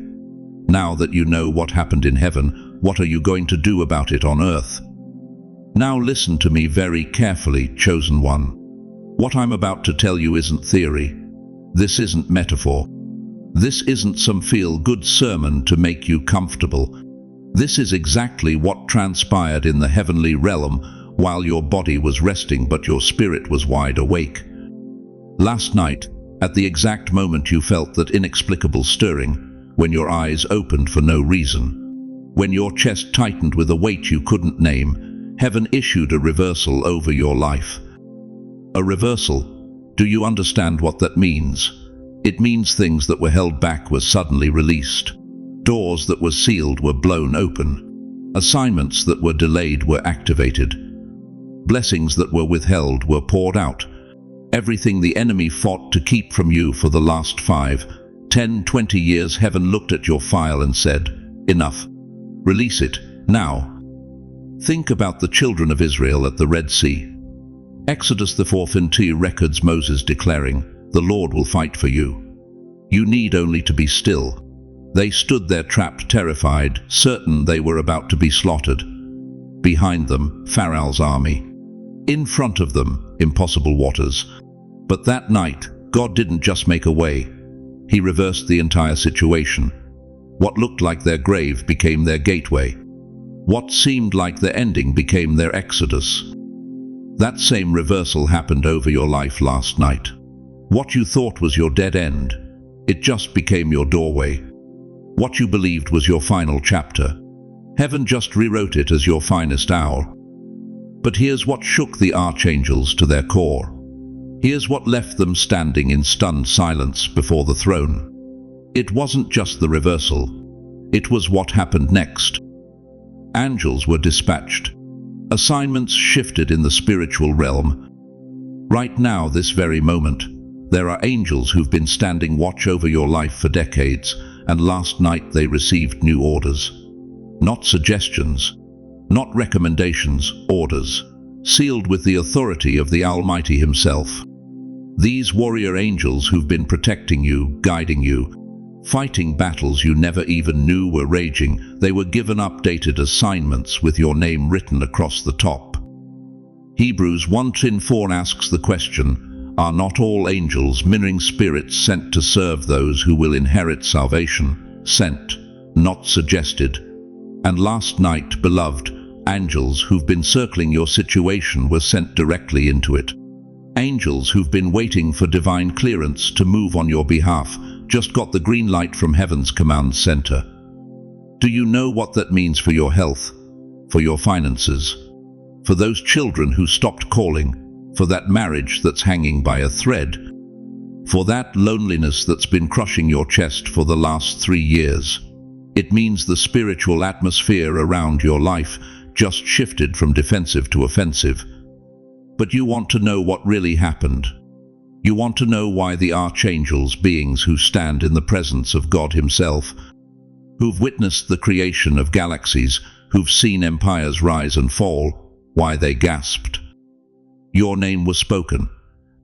Now that you know what happened in heaven, what are you going to do about it on earth? Now listen to me very carefully, chosen one. What I'm about to tell you isn't theory. This isn't metaphor. This isn't some feel-good sermon to make you comfortable. This is exactly what transpired in the heavenly realm while your body was resting but your spirit was wide awake. Last night, at the exact moment you felt that inexplicable stirring, when your eyes opened for no reason, when your chest tightened with a weight you couldn't name, heaven issued a reversal over your life. A reversal. Do you understand what that means? It means things that were held back were suddenly released. Doors that were sealed were blown open. Assignments that were delayed were activated. Blessings that were withheld were poured out. Everything the enemy fought to keep from you for the last 5, 10, 20 years, heaven looked at your file and said, "Enough. Release it, now." Think about the children of Israel at the Red Sea. Exodus the 4:2 records Moses declaring, "The Lord will fight for you. You need only to be still." They stood there trapped, terrified, certain they were about to be slaughtered. Behind them, Pharaoh's army. In front of them, impossible waters. But that night, God didn't just make a way. He reversed the entire situation. What looked like their grave became their gateway. What seemed like their ending became their exodus. That same reversal happened over your life last night. What you thought was your dead end, it just became your doorway. What you believed was your final chapter, heaven just rewrote it as your finest hour. But here's what shook the Archangels to their core. Here's what left them standing in stunned silence before the throne. It wasn't just the reversal. It was what happened next. Angels were dispatched. Assignments shifted in the spiritual realm. Right now, this very moment, there are angels who've been standing watch over your life for decades, and last night they received new orders. Not suggestions, not recommendations, orders. sealed with the authority of the Almighty Himself. These warrior angels who've been protecting you, guiding you, fighting battles you never even knew were raging, they were given updated assignments with your name written across the top. Hebrews 1:4 asks the question, are not all angels ministering spirits sent to serve those who will inherit salvation? Sent, not suggested. And last night, beloved, angels who've been circling your situation were sent directly into it. Angels who've been waiting for divine clearance to move on your behalf just got the green light from heaven's command center. Do you know what that means for your health, for your finances, for those children who stopped calling, for that marriage that's hanging by a thread, for that loneliness that's been crushing your chest for the last 3 years? It means the spiritual atmosphere around your life just shifted from defensive to offensive. But you want to know what really happened. You want to know why the archangels, beings who stand in the presence of God Himself, who've witnessed the creation of galaxies, who've seen empires rise and fall, why they gasped. Your name was spoken.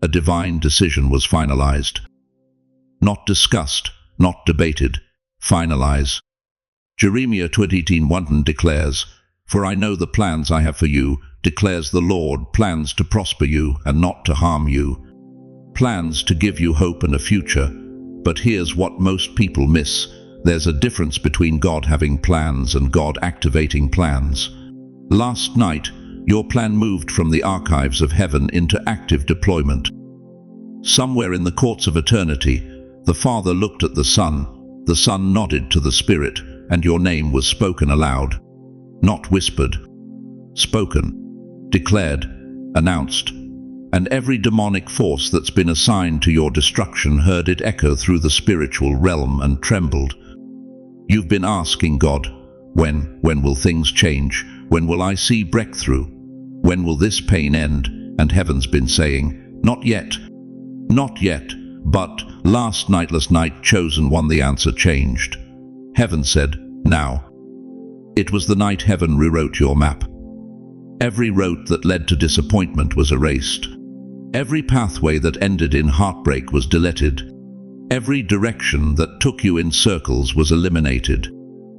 A divine decision was finalized. Not discussed, not debated. Finalize. Jeremiah 20:1 declares, "For I know the plans I have for you, declares the Lord, plans to prosper you and not to harm you, plans to give you hope and a future." But here's what most people miss. There's a difference between God having plans and God activating plans. Last night, your plan moved from the archives of heaven into active deployment. Somewhere in the courts of eternity, the Father looked at the Son nodded to the Spirit, and your name was spoken aloud. Not whispered. Spoken. Declared. Announced. And every demonic force that's been assigned to your destruction heard it echo through the spiritual realm and trembled. You've been asking God, when will things change? When will I see breakthrough? When will this pain end? And heaven's been saying, not yet. Not yet. But last night, chosen one, the answer changed. Heaven said, now. It was the night heaven rewrote your map. Every road that led to disappointment was erased. Every pathway that ended in heartbreak was deleted. Every direction that took you in circles was eliminated.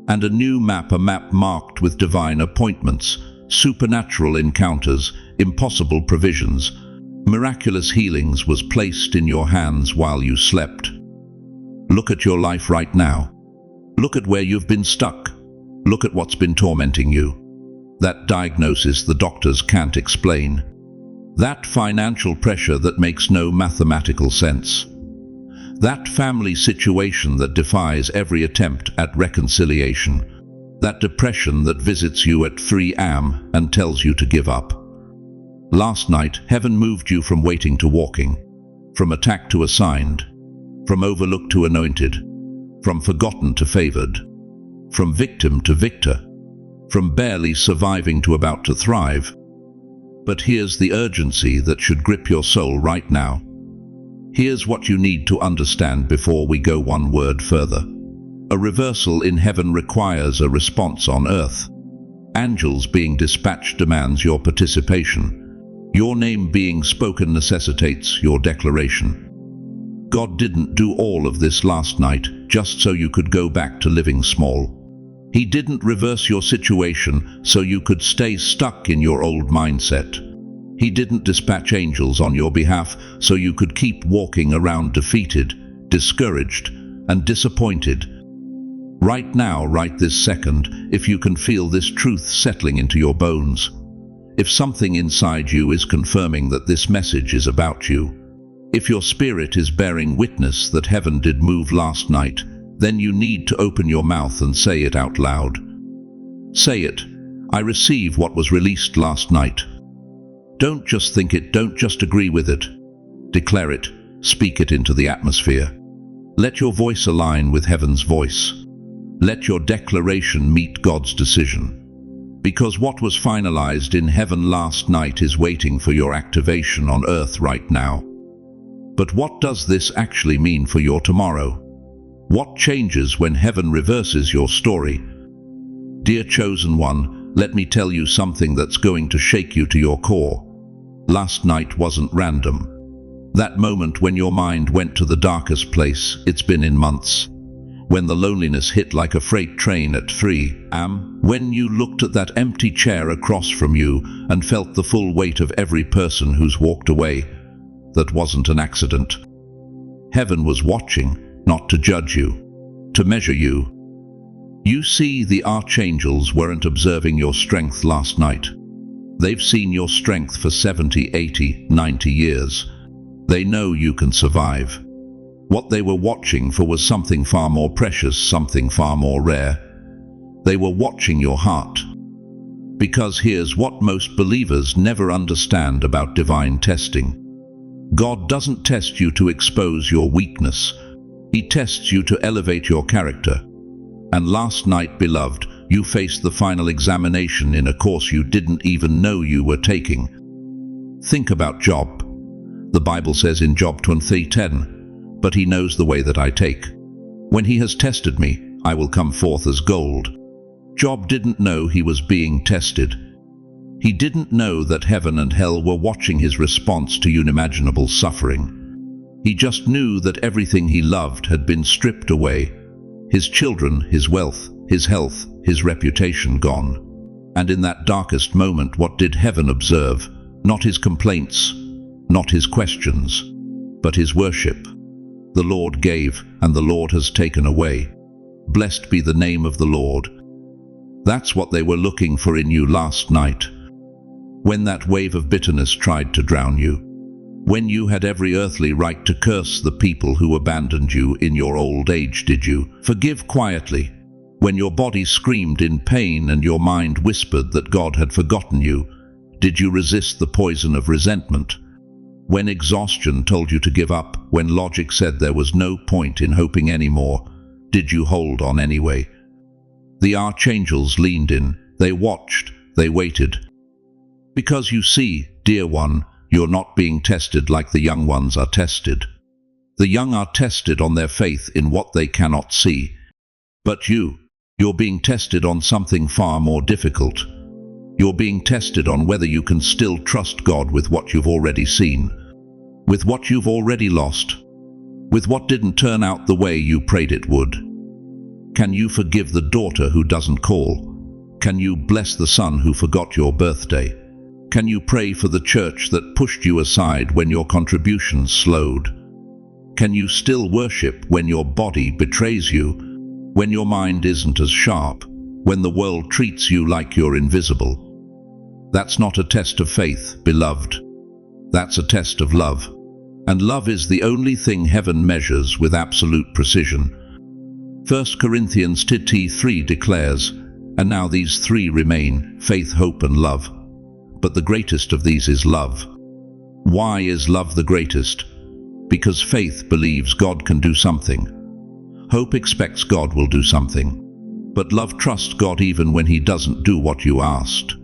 And a new map, a map marked with divine appointments, supernatural encounters, impossible provisions, miraculous healings was placed in your hands while you slept. Look at your life right now. Look at where you've been stuck. Look at what's been tormenting you. That diagnosis the doctors can't explain. That financial pressure that makes no mathematical sense. That family situation that defies every attempt at reconciliation. That depression that visits you at 3 a.m. and tells you to give up. Last night, heaven moved you from waiting to walking, from attacked to assigned, from overlooked to anointed, from forgotten to favored, from victim to victor, from barely surviving to about to thrive. But here's the urgency that should grip your soul right now. Here's what you need to understand before we go one word further. A reversal in heaven requires a response on earth. Angels being dispatched demands your participation. Your name being spoken necessitates your declaration. God didn't do all of this last night just so you could go back to living small. He didn't reverse your situation so you could stay stuck in your old mindset. He didn't dispatch angels on your behalf so you could keep walking around defeated, discouraged, and disappointed. Right now, right this second, if you can feel this truth settling into your bones, if something inside you is confirming that this message is about you, if your spirit is bearing witness that heaven did move last night, then you need to open your mouth and say it out loud. Say it. I receive what was released last night. Don't just think it, don't just agree with it. Declare it, speak it into the atmosphere. Let your voice align with heaven's voice. Let your declaration meet God's decision. Because what was finalized in heaven last night is waiting for your activation on earth right now. But what does this actually mean for your tomorrow? What changes when heaven reverses your story? Dear chosen one, let me tell you something that's going to shake you to your core. Last night wasn't random. That moment when your mind went to the darkest place it's been in months. When the loneliness hit like a freight train at 3 a.m. When you looked at that empty chair across from you and felt the full weight of every person who's walked away. That wasn't an accident. Heaven was watching, not to judge you, to measure you. You see, the archangels weren't observing your strength last night. They've seen your strength for 70, 80, 90 years. They know you can survive. What they were watching for was something far more precious, something far more rare. They were watching your heart. Because here's what most believers never understand about divine testing. God doesn't test you to expose your weakness. He tests you to elevate your character. And last night, beloved, you faced the final examination in a course you didn't even know you were taking. Think about Job. The Bible says in Job 23:10, "But he knows the way that I take. When he has tested me, I will come forth as gold." Job didn't know he was being tested. He didn't know that heaven and hell were watching his response to unimaginable suffering. He just knew that everything he loved had been stripped away. His children, his wealth, his health, his reputation gone. And in that darkest moment, what did heaven observe? Not his complaints, not his questions, but his worship. The Lord gave, and the Lord has taken away. Blessed be the name of the Lord. That's what they were looking for in you last night. When that wave of bitterness tried to drown you, when you had every earthly right to curse the people who abandoned you in your old age, did you forgive quietly? When your body screamed in pain and your mind whispered that God had forgotten you, did you resist the poison of resentment? When exhaustion told you to give up, when logic said there was no point in hoping anymore, did you hold on anyway? The archangels leaned in, they watched, they waited. Because you see, dear one, you're not being tested like the young ones are tested. The young are tested on their faith in what they cannot see. But you're being tested on something far more difficult. You're being tested on whether you can still trust God with what you've already seen, with what you've already lost, with what didn't turn out the way you prayed it would. Can you forgive the daughter who doesn't call? Can you bless the son who forgot your birthday? Can you pray for the church that pushed you aside when your contributions slowed? Can you still worship when your body betrays you, when your mind isn't as sharp, when the world treats you like you're invisible? That's not a test of faith, beloved. That's a test of love. And love is the only thing heaven measures with absolute precision. 1 Corinthians 3 declares, "And now these three remain, faith, hope, and love. But the greatest of these is love." Why is love the greatest? Because faith believes God can do something. Hope expects God will do something. But love trusts God even when He doesn't do what you asked.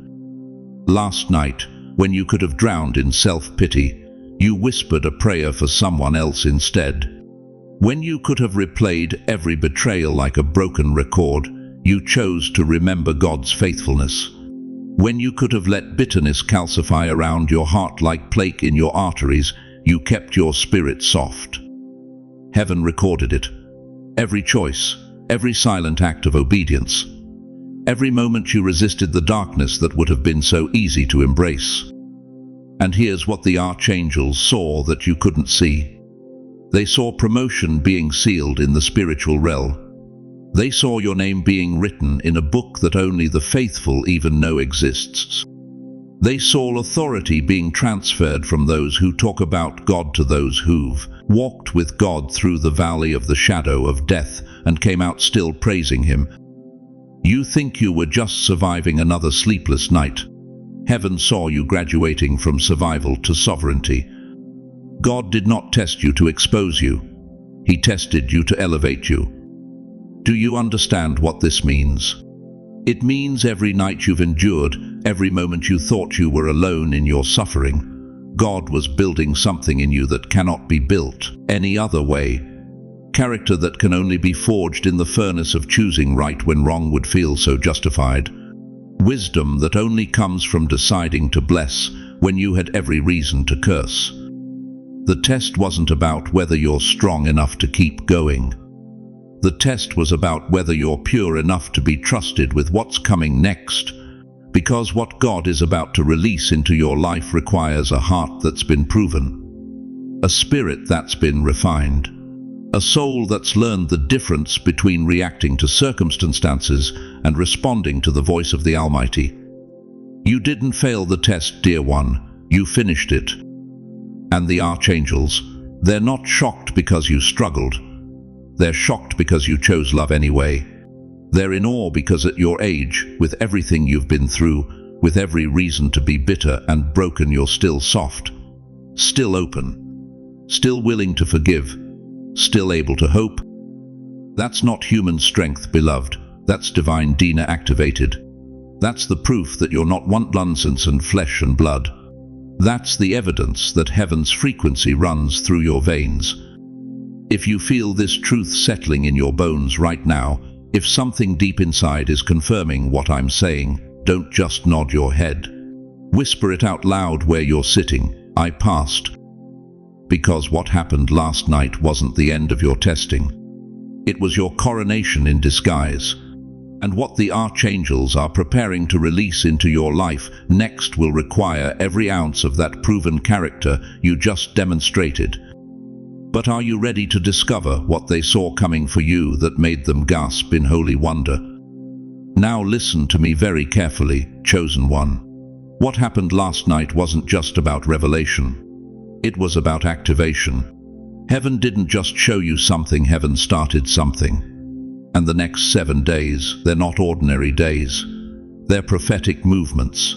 Last night, when you could have drowned in self-pity, you whispered a prayer for someone else instead. When you could have replayed every betrayal like a broken record, you chose to remember God's faithfulness. When you could have let bitterness calcify around your heart like plaque in your arteries, you kept your spirit soft. Heaven recorded it. Every choice, every silent act of obedience, every moment you resisted the darkness that would have been so easy to embrace. And here's what the archangels saw that you couldn't see. They saw promotion being sealed in the spiritual realm. They saw your name being written in a book that only the faithful even know exists. They saw authority being transferred from those who talk about God to those who've walked with God through the valley of the shadow of death and came out still praising Him. You think you were just surviving another sleepless night. Heaven saw you graduating from survival to sovereignty. God did not test you to expose you. He tested you to elevate you. Do you understand what this means? It means every night you've endured, every moment you thought you were alone in your suffering, God was building something in you that cannot be built any other way. Character that can only be forged in the furnace of choosing right when wrong would feel so justified. wisdom that only comes from deciding to bless when you had every reason to curse. The test wasn't about whether you're strong enough to keep going. The test was about whether you're pure enough to be trusted with what's coming next, because what God is about to release into your life requires a heart that's been proven, a spirit that's been refined, a soul that's learned the difference between reacting to circumstances and responding to the voice of the Almighty. You didn't fail the test, dear one, you finished it. And the Archangels, they're not shocked because you struggled. They're shocked because you chose love anyway. They're in awe because at your age, with everything you've been through, with every reason to be bitter and broken, you're still soft, still open, still willing to forgive, still able to hope. That's not human strength, beloved. That's divine DNA activated. That's the proof that you're not one nonsense and flesh and blood. That's the evidence that heaven's frequency runs through your veins. If you feel this truth settling in your bones right now, if something deep inside is confirming what I'm saying, don't just nod your head. Whisper it out loud where you're sitting. I passed. Because what happened last night wasn't the end of your testing. It was your coronation in disguise. And what the Archangels are preparing to release into your life next will require every ounce of that proven character you just demonstrated. But are you ready to discover what they saw coming for you that made them gasp in holy wonder? Now listen to me very carefully, chosen one. What happened last night wasn't just about revelation. It was about activation. Heaven didn't just show you something, heaven started something. And the next 7 days, they're not ordinary days. They're prophetic movements.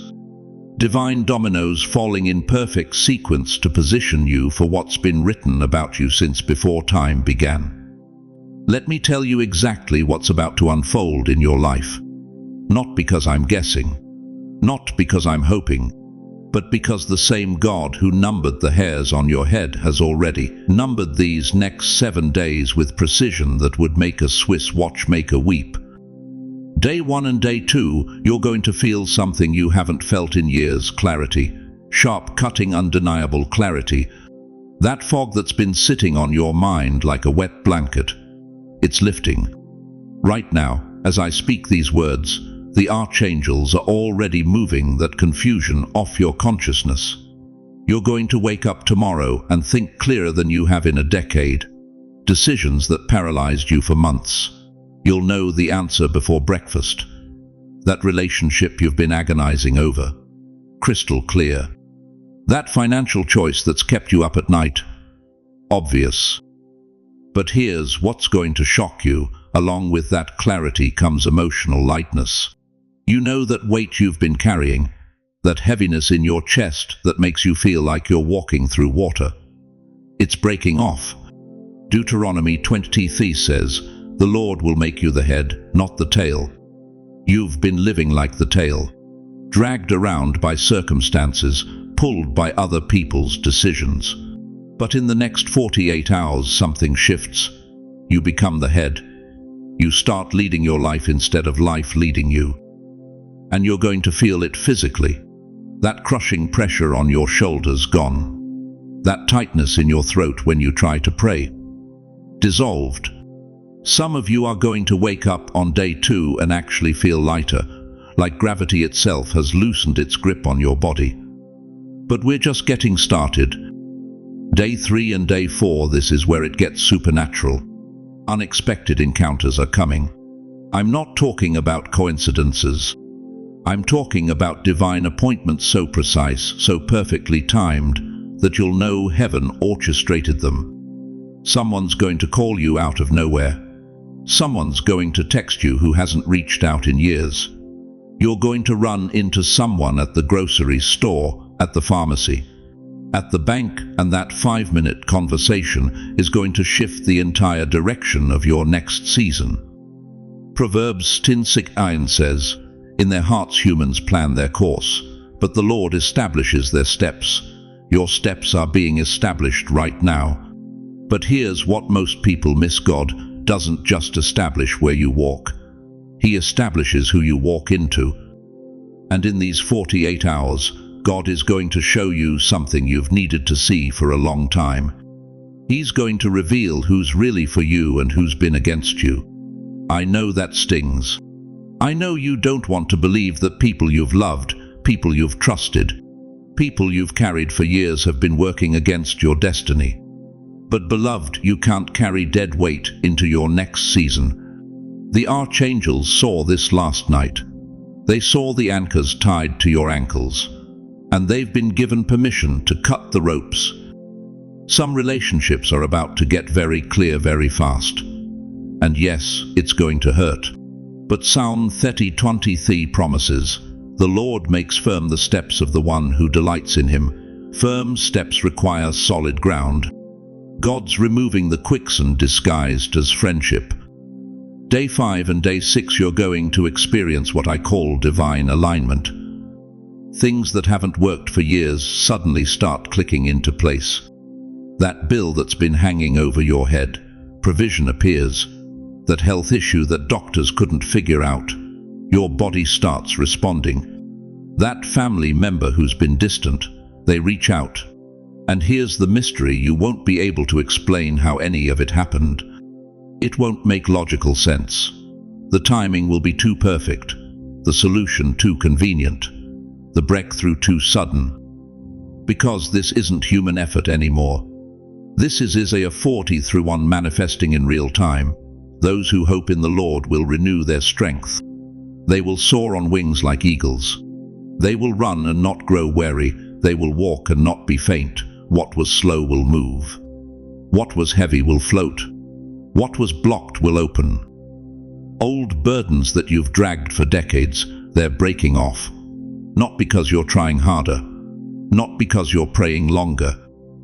Divine dominoes falling in perfect sequence to position you for what's been written about you since before time began. Let me tell you exactly what's about to unfold in your life. Not because I'm guessing, not because I'm hoping, but because the same God who numbered the hairs on your head has already numbered these next 7 days with precision that would make a Swiss watchmaker weep. Day 1 and day 2, you're going to feel something you haven't felt in years: clarity, sharp, cutting, undeniable clarity. That fog that's been sitting on your mind like a wet blanket. It's lifting. Right now, as I speak these words, the Archangels are already moving that confusion off your consciousness. You're going to wake up tomorrow and think clearer than you have in a decade. Decisions that paralyzed you for months. You'll know the answer before breakfast. That relationship you've been agonizing over. Crystal clear. That financial choice that's kept you up at night. Obvious. But here's what's going to shock you. Along with that clarity comes emotional lightness. You know that weight you've been carrying, that heaviness in your chest that makes you feel like you're walking through water. It's breaking off. Deuteronomy 20:3 says, "The Lord will make you the head, not the tail." You've been living like the tail, dragged around by circumstances, pulled by other people's decisions. But in the next 48 hours, something shifts. You become the head. You start leading your life instead of life leading you. And you're going to feel it physically. That crushing pressure on your shoulders gone. That tightness in your throat when you try to pray. Dissolved. Some of you are going to wake up on day 2 and actually feel lighter, like gravity itself has loosened its grip on your body. But we're just getting started. Day 3 and day 4, this is where it gets supernatural. Unexpected encounters are coming. I'm not talking about coincidences. I'm talking about divine appointments so precise, so perfectly timed, that you'll know heaven orchestrated them. Someone's going to call you out of nowhere. Someone's going to text you who hasn't reached out in years. You're going to run into someone at the grocery store, at the pharmacy, at the bank, and that 5-minute conversation is going to shift the entire direction of your next season. Proverbs 10:6 says, "In their hearts humans plan their course, but the Lord establishes their steps." Your steps are being established right now. But here's what most people miss: God doesn't just establish where you walk. He establishes who you walk into. And in these 48 hours, God is going to show you something you've needed to see for a long time. He's going to reveal who's really for you and who's been against you. I know that stings. I know you don't want to believe that people you've loved, people you've trusted, people you've carried for years have been working against your destiny. But beloved, you can't carry dead weight into your next season. The Archangels saw this last night. They saw the anchors tied to your ankles, and they've been given permission to cut the ropes. Some relationships are about to get very clear very fast. And yes, it's going to hurt. But Psalm 30:23 promises, "The Lord makes firm the steps of the one who delights in him." Firm steps require solid ground. God's removing the quicksand disguised as friendship. Day 5 and day 6 you're going to experience what I call divine alignment. Things that haven't worked for years suddenly start clicking into place. That bill that's been hanging over your head, provision appears. That health issue that doctors couldn't figure out, your body starts responding. That family member who's been distant, they reach out. And here's the mystery: you won't be able to explain how any of it happened. It won't make logical sense. The timing will be too perfect, the solution too convenient, the breakthrough too sudden. Because this isn't human effort anymore. This is Isaiah 40:1 manifesting in real time. Those who hope in the Lord will renew their strength. They will soar on wings like eagles. They will run and not grow weary. They will walk and not be faint. What was slow will move. What was heavy will float. What was blocked will open. Old burdens that you've dragged for decades, they're breaking off. Not because you're trying harder, not because you're praying longer,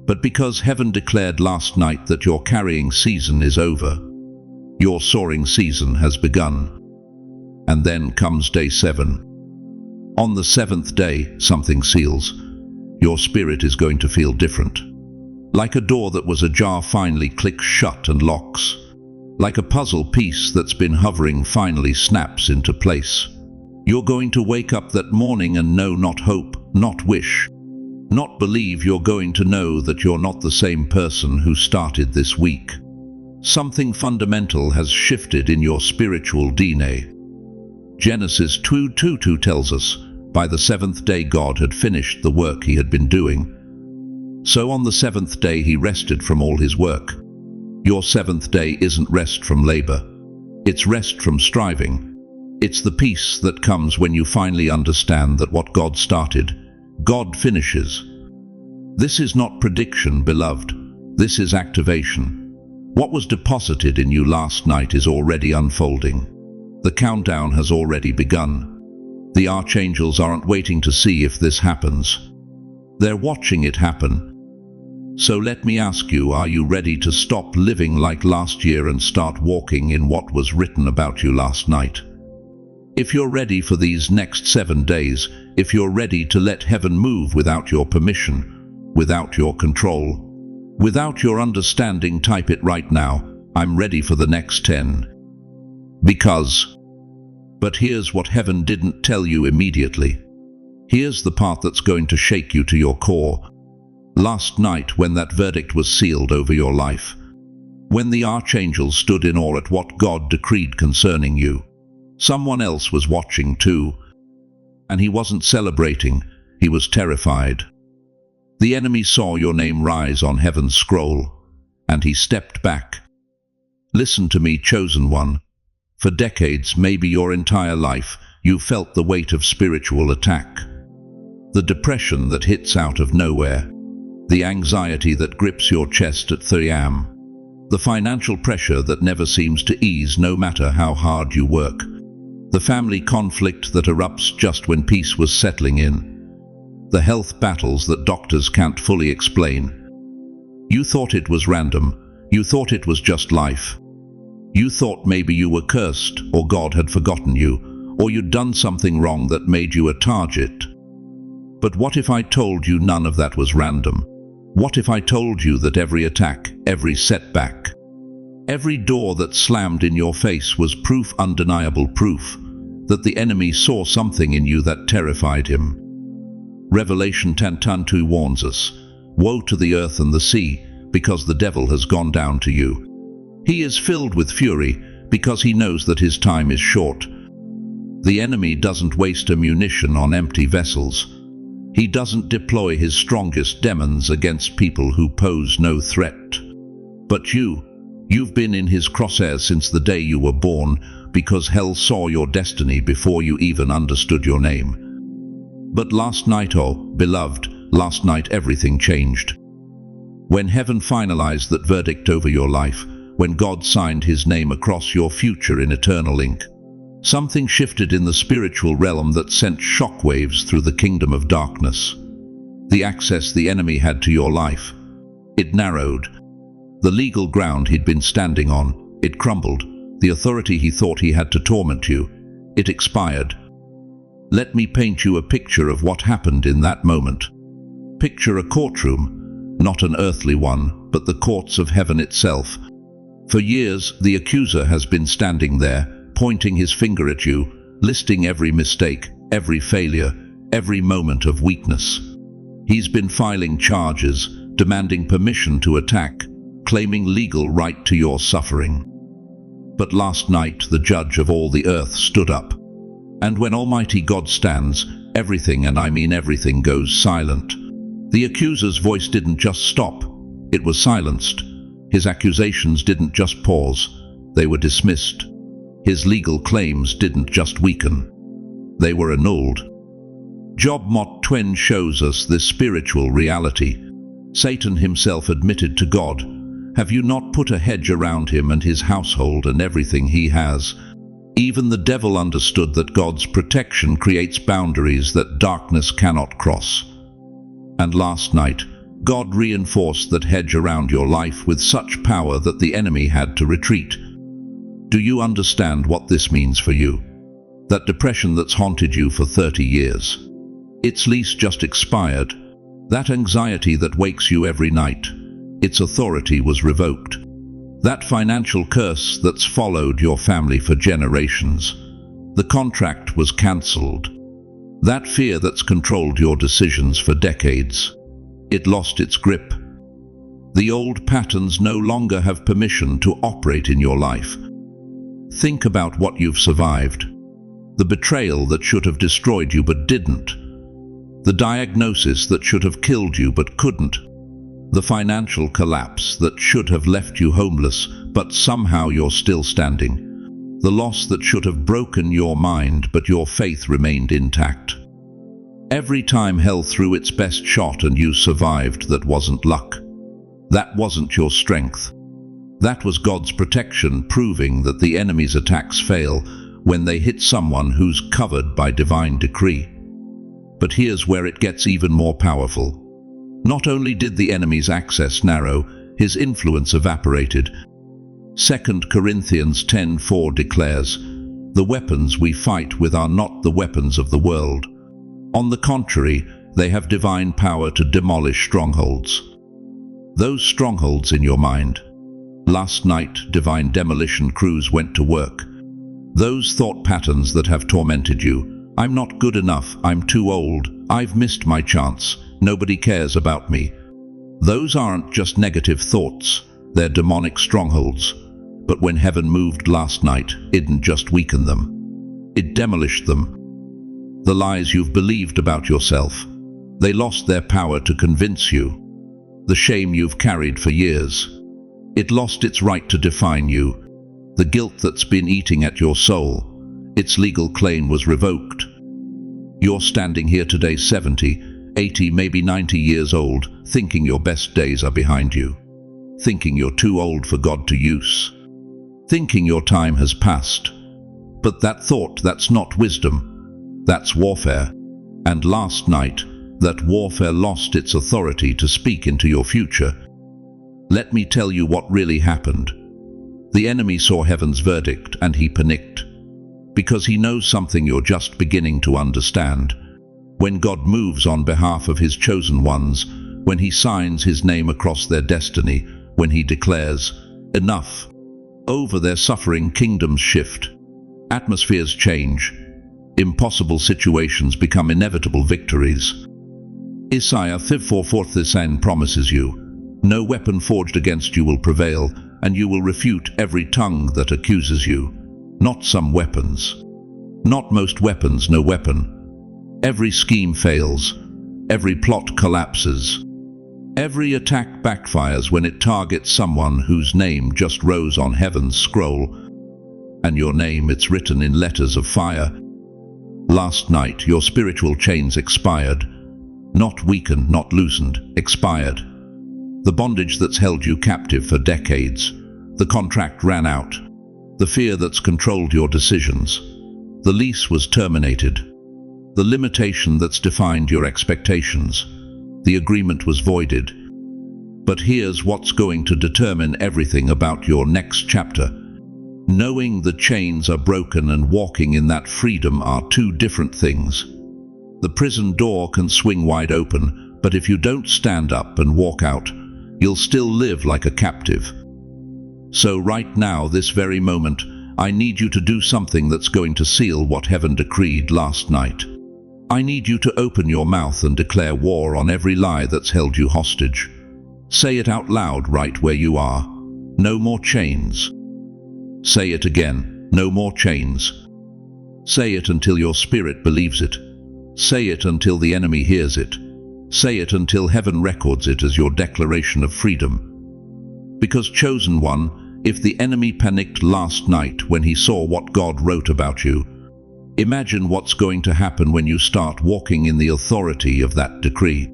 but because heaven declared last night that your carrying season is over. Your soaring season has begun. And then comes day 7. On the 7th day, something seals. Your spirit is going to feel different. Like a door that was ajar finally clicks shut and locks. Like a puzzle piece that's been hovering finally snaps into place. You're going to wake up that morning and know, not hope, not wish, not believe. You're going to know that you're not the same person who started this week. Something fundamental has shifted in your spiritual DNA. Genesis 2:22 tells us, by the 7th day God had finished the work he had been doing. So on the 7th day he rested from all his work. Your 7th day isn't rest from labor. It's rest from striving. It's the peace that comes when you finally understand that what God started, God finishes. This is not prediction, beloved. This is activation. What was deposited in you last night is already unfolding. The countdown has already begun. The Archangels aren't waiting to see if this happens. They're watching it happen. So let me ask you, are you ready to stop living like last year and start walking in what was written about you last night? If you're ready for these next 7 days, if you're ready to let heaven move without your permission, without your control, without your understanding, type it right now. I'm ready for the next 10. But here's what heaven didn't tell you immediately. Here's the part that's going to shake you to your core. Last night, when that verdict was sealed over your life, when the Archangels stood in awe at what God decreed concerning you, someone else was watching too. And he wasn't celebrating, he was terrified. The enemy saw your name rise on heaven's scroll, and he stepped back. Listen to me, chosen one. For decades, maybe your entire life, you felt the weight of spiritual attack. The depression that hits out of nowhere. The anxiety that grips your chest at 3 a.m. The financial pressure that never seems to ease no matter how hard you work. The family conflict that erupts just when peace was settling in. The health battles that doctors can't fully explain. You thought it was random. You thought it was just life. You thought maybe you were cursed, or God had forgotten you, or you'd done something wrong that made you a target. But what if I told you none of that was random? What if I told you that every attack, every setback, every door that slammed in your face was proof, undeniable proof, that the enemy saw something in you that terrified him. Revelation 10:2 warns us, "Woe to the earth and the sea, because the devil has gone down to you. He is filled with fury, because he knows that his time is short." The enemy doesn't waste ammunition on empty vessels. He doesn't deploy his strongest demons against people who pose no threat. But you've been in his crosshairs since the day you were born, because hell saw your destiny before you even understood your name. But last night, oh, beloved, last night everything changed. When heaven finalized that verdict over your life, when God signed his name across your future in eternal ink, something shifted in the spiritual realm that sent shockwaves through the kingdom of darkness. The access the enemy had to your life, it narrowed. The legal ground he'd been standing on, it crumbled. The authority he thought he had to torment you, it expired. Let me paint you a picture of what happened in that moment. Picture a courtroom, not an earthly one, but the courts of heaven itself. For years, the accuser has been standing there, pointing his finger at you, listing every mistake, every failure, every moment of weakness. He's been filing charges, demanding permission to attack, claiming legal right to your suffering. But last night, the judge of all the earth stood up. And when Almighty God stands, everything, and I mean everything, goes silent. The accuser's voice didn't just stop, it was silenced. His accusations didn't just pause, they were dismissed. His legal claims didn't just weaken, they were annulled. Job Mott Twain shows us this spiritual reality. Satan himself admitted to God, "Have you not put a hedge around him and his household and everything he has?" Even the devil understood that God's protection creates boundaries that darkness cannot cross. And last night, God reinforced that hedge around your life with such power that the enemy had to retreat. Do you understand what this means for you? That depression that's haunted you for 30 years. Its lease just expired. That anxiety that wakes you every night. Its authority was revoked. That financial curse that's followed your family for generations. The contract was cancelled. That fear that's controlled your decisions for decades. It lost its grip. The old patterns no longer have permission to operate in your life. Think about what you've survived. The betrayal that should have destroyed you but didn't. The diagnosis that should have killed you but couldn't. The financial collapse that should have left you homeless, but somehow you're still standing. The loss that should have broken your mind, but your faith remained intact. Every time hell threw its best shot and you survived, that wasn't luck. That wasn't your strength. That was God's protection, proving that the enemy's attacks fail when they hit someone who's covered by divine decree. But here's where it gets even more powerful. Not only did the enemy's access narrow, his influence evaporated. 2 Corinthians 10:4 declares, "The weapons we fight with are not the weapons of the world. On the contrary, they have divine power to demolish strongholds." Those strongholds in your mind. Last night, divine demolition crews went to work. Those thought patterns that have tormented you. I'm not good enough, I'm too old, I've missed my chance, nobody cares about me. Those aren't just negative thoughts, they're demonic strongholds. But when heaven moved last night, it didn't just weaken them. It demolished them. The lies you've believed about yourself, they lost their power to convince you. The shame you've carried for years, it lost its right to define you. The guilt that's been eating at your soul, its legal claim was revoked. You're standing here today 70, 80, maybe 90 years old, thinking your best days are behind you. Thinking you're too old for God to use. Thinking your time has passed. But that thought, that's not wisdom. That's warfare. And last night, that warfare lost its authority to speak into your future. Let me tell you what really happened. The enemy saw heaven's verdict and he panicked. Because he knows something you're just beginning to understand. When God moves on behalf of his chosen ones, when he signs his name across their destiny, when he declares, "Enough," over their suffering, kingdoms shift. Atmospheres change. Impossible situations become inevitable victories. Isaiah 54:4 promises you, "No weapon forged against you will prevail, and you will refute every tongue that accuses you." Not some weapons. Not most weapons, no weapon. Every scheme fails. Every plot collapses. Every attack backfires when it targets someone whose name just rose on heaven's scroll. And your name, it's written in letters of fire. Last night, your spiritual chains expired. Not weakened, not loosened, expired. The bondage that's held you captive for decades. The contract ran out. The fear that's controlled your decisions. The lease was terminated. The limitation that's defined your expectations. The agreement was voided. But here's what's going to determine everything about your next chapter. Knowing the chains are broken and walking in that freedom are two different things. The prison door can swing wide open, but if you don't stand up and walk out, you'll still live like a captive. So right now, this very moment, I need you to do something that's going to seal what heaven decreed last night. I need you to open your mouth and declare war on every lie that's held you hostage. Say it out loud right where you are. No more chains. Say it again. No more chains. Say it until your spirit believes it. Say it until the enemy hears it. Say it until heaven records it as your declaration of freedom. Because, chosen one, if the enemy panicked last night when he saw what God wrote about you, imagine what's going to happen when you start walking in the authority of that decree.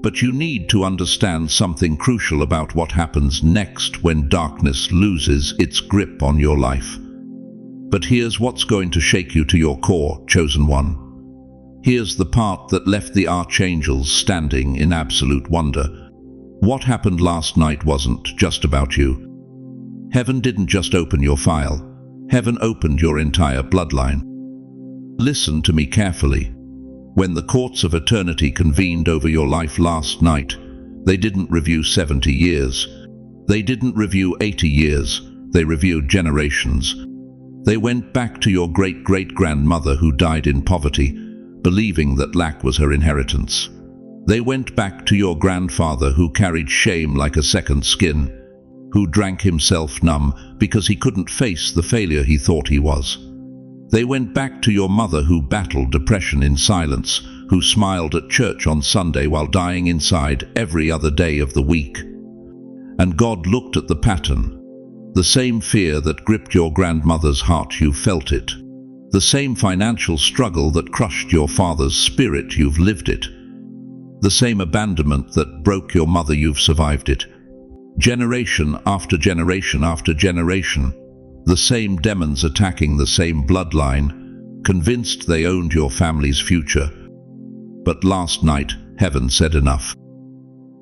But you need to understand something crucial about what happens next when darkness loses its grip on your life. But here's what's going to shake you to your core, chosen one. Here's the part that left the Archangels standing in absolute wonder. What happened last night wasn't just about you. Heaven didn't just open your file. Heaven opened your entire bloodline. Listen to me carefully. When the courts of eternity convened over your life last night, they didn't review 70 years. They didn't review 80 years. They reviewed generations. They went back to your great-great-grandmother who died in poverty, believing that lack was her inheritance. They went back to your grandfather who carried shame like a second skin, who drank himself numb because he couldn't face the failure he thought he was. They went back to your mother who battled depression in silence, who smiled at church on Sunday while dying inside every other day of the week. And God looked at the pattern. The same fear that gripped your grandmother's heart, you felt it. The same financial struggle that crushed your father's spirit, you've lived it. The same abandonment that broke your mother, you've survived it. Generation after generation after generation, the same demons attacking the same bloodline, convinced they owned your family's future. But last night, heaven said enough.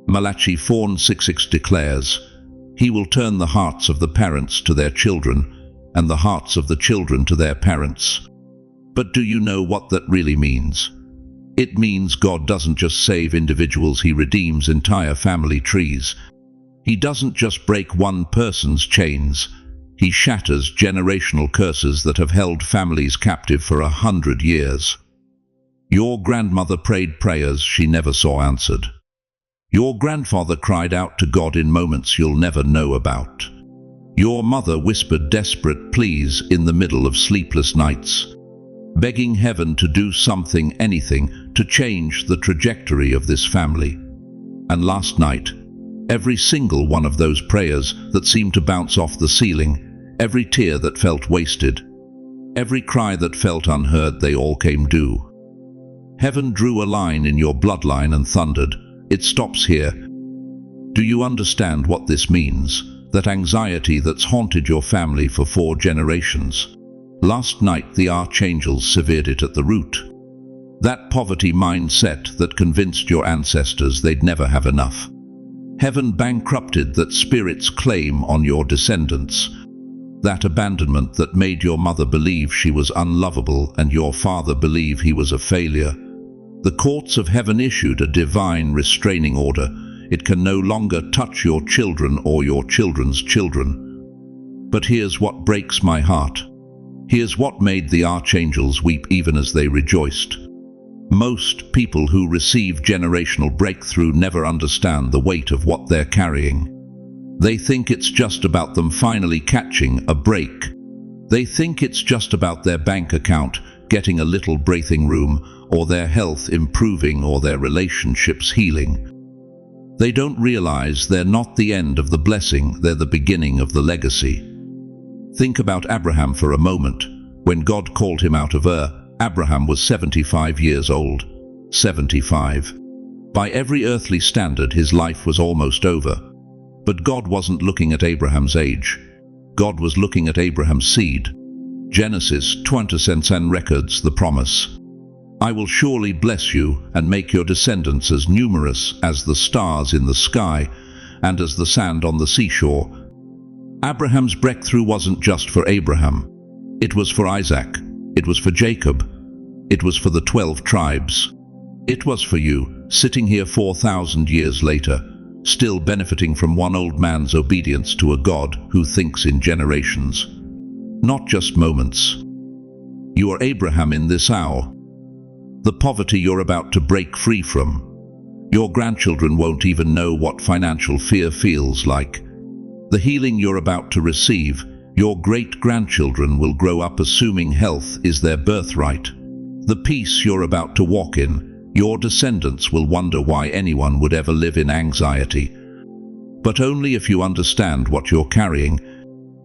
Malachi 4:6 declares, "He will turn the hearts of the parents to their children, and the hearts of the children to their parents." But do you know what that really means? It means God doesn't just save individuals, He redeems entire family trees. He doesn't just break one person's chains, He shatters generational curses that have held families captive for 100 years. Your grandmother prayed prayers she never saw answered. Your grandfather cried out to God in moments you'll never know about. Your mother whispered desperate pleas in the middle of sleepless nights, begging heaven to do something, anything, to change the trajectory of this family. And last night, every single one of those prayers that seemed to bounce off the ceiling, every tear that felt wasted, every cry that felt unheard, they all came due. Heaven drew a line in your bloodline and thundered, "It stops here." Do you understand what this means? That anxiety that's haunted your family for 4 generations. Last night the Archangels severed it at the root. That poverty mindset that convinced your ancestors they'd never have enough. Heaven bankrupted that spirit's claim on your descendants. That abandonment that made your mother believe she was unlovable and your father believe he was a failure. The courts of heaven issued a divine restraining order. It can no longer touch your children or your children's children. But here's what breaks my heart. Here's what made the archangels weep even as they rejoiced. Most people who receive generational breakthrough never understand the weight of what they're carrying. They think it's just about them finally catching a break. They think it's just about their bank account getting a little breathing room, or their health improving, or their relationships healing. They don't realize they're not the end of the blessing, they're the beginning of the legacy. Think about Abraham for a moment. When God called him out of Ur, Abraham was 75 years old. 75. By every earthly standard, his life was almost over. But God wasn't looking at Abraham's age. God was looking at Abraham's seed. Genesis 20:10 records the promise. I will surely bless you and make your descendants as numerous as the stars in the sky and as the sand on the seashore. Abraham's breakthrough wasn't just for Abraham. It was for Isaac. It was for Jacob. It was for the 12 tribes. It was for you, sitting here 4,000 years later, still benefiting from one old man's obedience to a God who thinks in generations, not just moments. You are Abraham in this hour. The poverty you're about to break free from. Your grandchildren won't even know what financial fear feels like. The healing you're about to receive, your great-grandchildren will grow up assuming health is their birthright. The peace you're about to walk in, your descendants will wonder why anyone would ever live in anxiety. But only if you understand what you're carrying,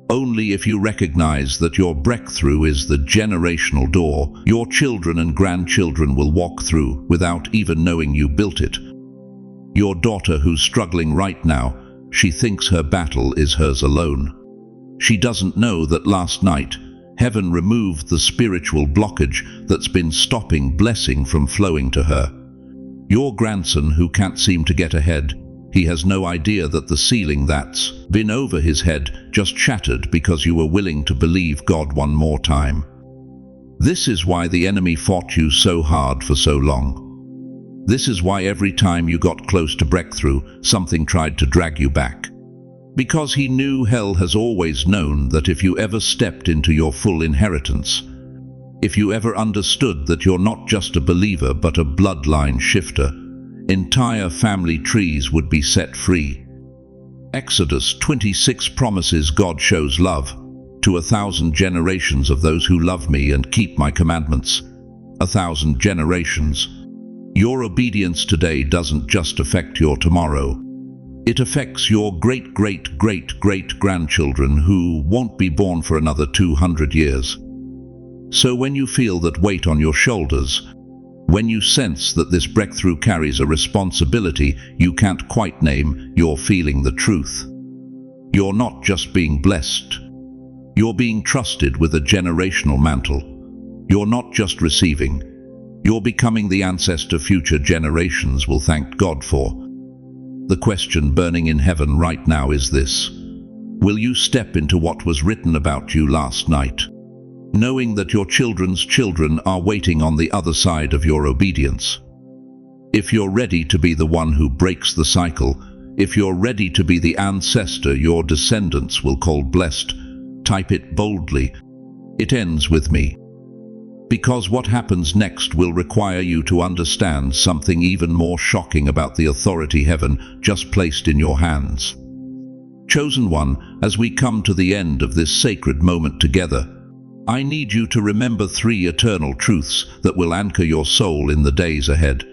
only if you recognize that your breakthrough is the generational door your children and grandchildren will walk through without even knowing you built it. Your daughter who's struggling right now, she thinks her battle is hers alone. She doesn't know that last night, heaven removed the spiritual blockage that's been stopping blessing from flowing to her. Your grandson who can't seem to get ahead, he has no idea that the ceiling that's been over his head just shattered because you were willing to believe God one more time. This is why the enemy fought you so hard for so long. This is why every time you got close to breakthrough, something tried to drag you back. Because he knew, hell has always known, that if you ever stepped into your full inheritance, if you ever understood that you're not just a believer but a bloodline shifter, entire family trees would be set free. Exodus 26 promises God shows love to 1,000 generations of those who love me and keep my commandments. 1,000 generations. Your obedience today doesn't just affect your tomorrow. It affects your great-great-great-great-grandchildren who won't be born for another 200 years. So when you feel that weight on your shoulders, when you sense that this breakthrough carries a responsibility you can't quite name, you're feeling the truth. You're not just being blessed. You're being trusted with a generational mantle. You're not just receiving. You're becoming the ancestor future generations will thank God for. The question burning in heaven right now is this: will you step into what was written about you last night, knowing that your children's children are waiting on the other side of your obedience? If you're ready to be the one who breaks the cycle, if you're ready to be the ancestor your descendants will call blessed, type it boldly. It ends with me. Because what happens next will require you to understand something even more shocking about the authority heaven just placed in your hands. Chosen one, as we come to the end of this sacred moment together, I need you to remember 3 eternal truths that will anchor your soul in the days ahead.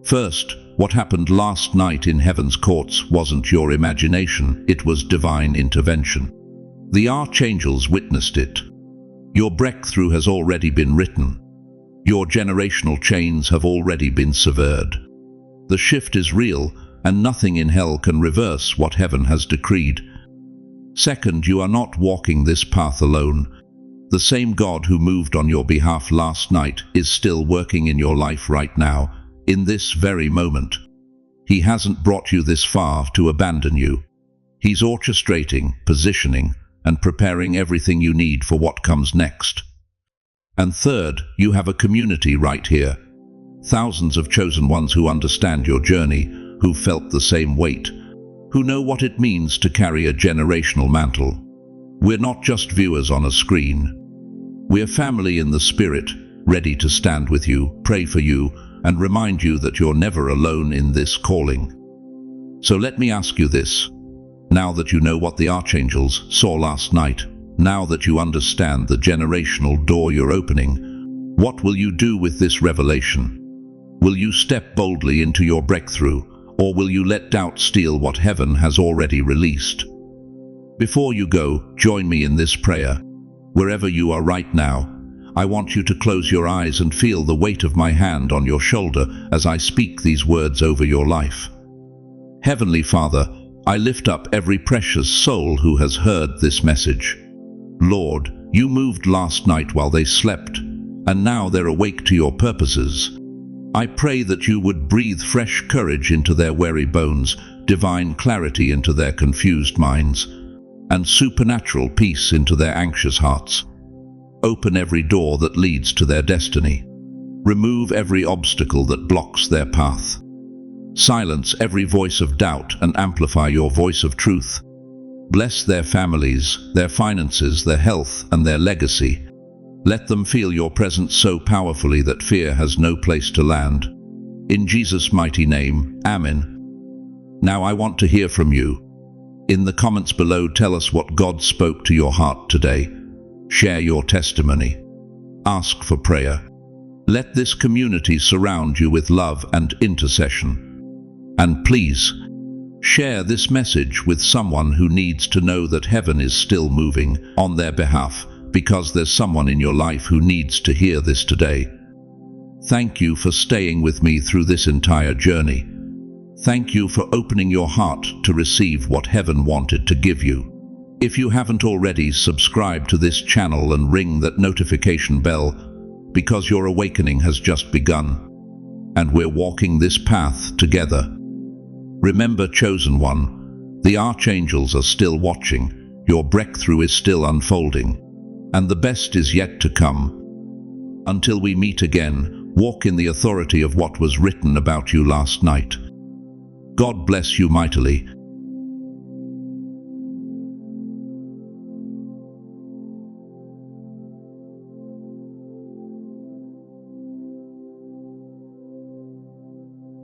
First, what happened last night in heaven's courts wasn't your imagination, it was divine intervention. The archangels witnessed it. Your breakthrough has already been written. Your generational chains have already been severed. The shift is real, and nothing in hell can reverse what heaven has decreed. Second, you are not walking this path alone. The same God who moved on your behalf last night is still working in your life right now, in this very moment. He hasn't brought you this far to abandon you. He's orchestrating, positioning, and preparing everything you need for what comes next. And third, you have a community right here. Thousands of chosen ones who understand your journey, who felt the same weight, who know what it means to carry a generational mantle. We're not just viewers on a screen. We're family in the Spirit, ready to stand with you, pray for you, and remind you that you're never alone in this calling. So let me ask you this. Now that you know what the Archangels saw last night, now that you understand the generational door you're opening, what will you do with this revelation? Will you step boldly into your breakthrough, or will you let doubt steal what heaven has already released? Before you go, join me in this prayer. Wherever you are right now, I want you to close your eyes and feel the weight of my hand on your shoulder as I speak these words over your life. Heavenly Father, I lift up every precious soul who has heard this message. Lord, you moved last night while they slept, and now they're awake to your purposes. I pray that you would breathe fresh courage into their weary bones, divine clarity into their confused minds, and supernatural peace into their anxious hearts. Open every door that leads to their destiny. Remove every obstacle that blocks their path. Silence every voice of doubt and amplify your voice of truth. Bless their families, their finances, their health, and their legacy. Let them feel your presence so powerfully that fear has no place to land. In Jesus' mighty name, Amen. Now I want to hear from you. In the comments below, tell us what God spoke to your heart today. Share your testimony. Ask for prayer. Let this community surround you with love and intercession. And please, share this message with someone who needs to know that heaven is still moving on their behalf, because there's someone in your life who needs to hear this today. Thank you for staying with me through this entire journey. Thank you for opening your heart to receive what heaven wanted to give you. If you haven't already, subscribe to this channel and ring that notification bell, because your awakening has just begun, and we're walking this path together. Remember, chosen one, the Archangels are still watching, your breakthrough is still unfolding, and the best is yet to come. Until we meet again, walk in the authority of what was written about you last night. God bless you mightily.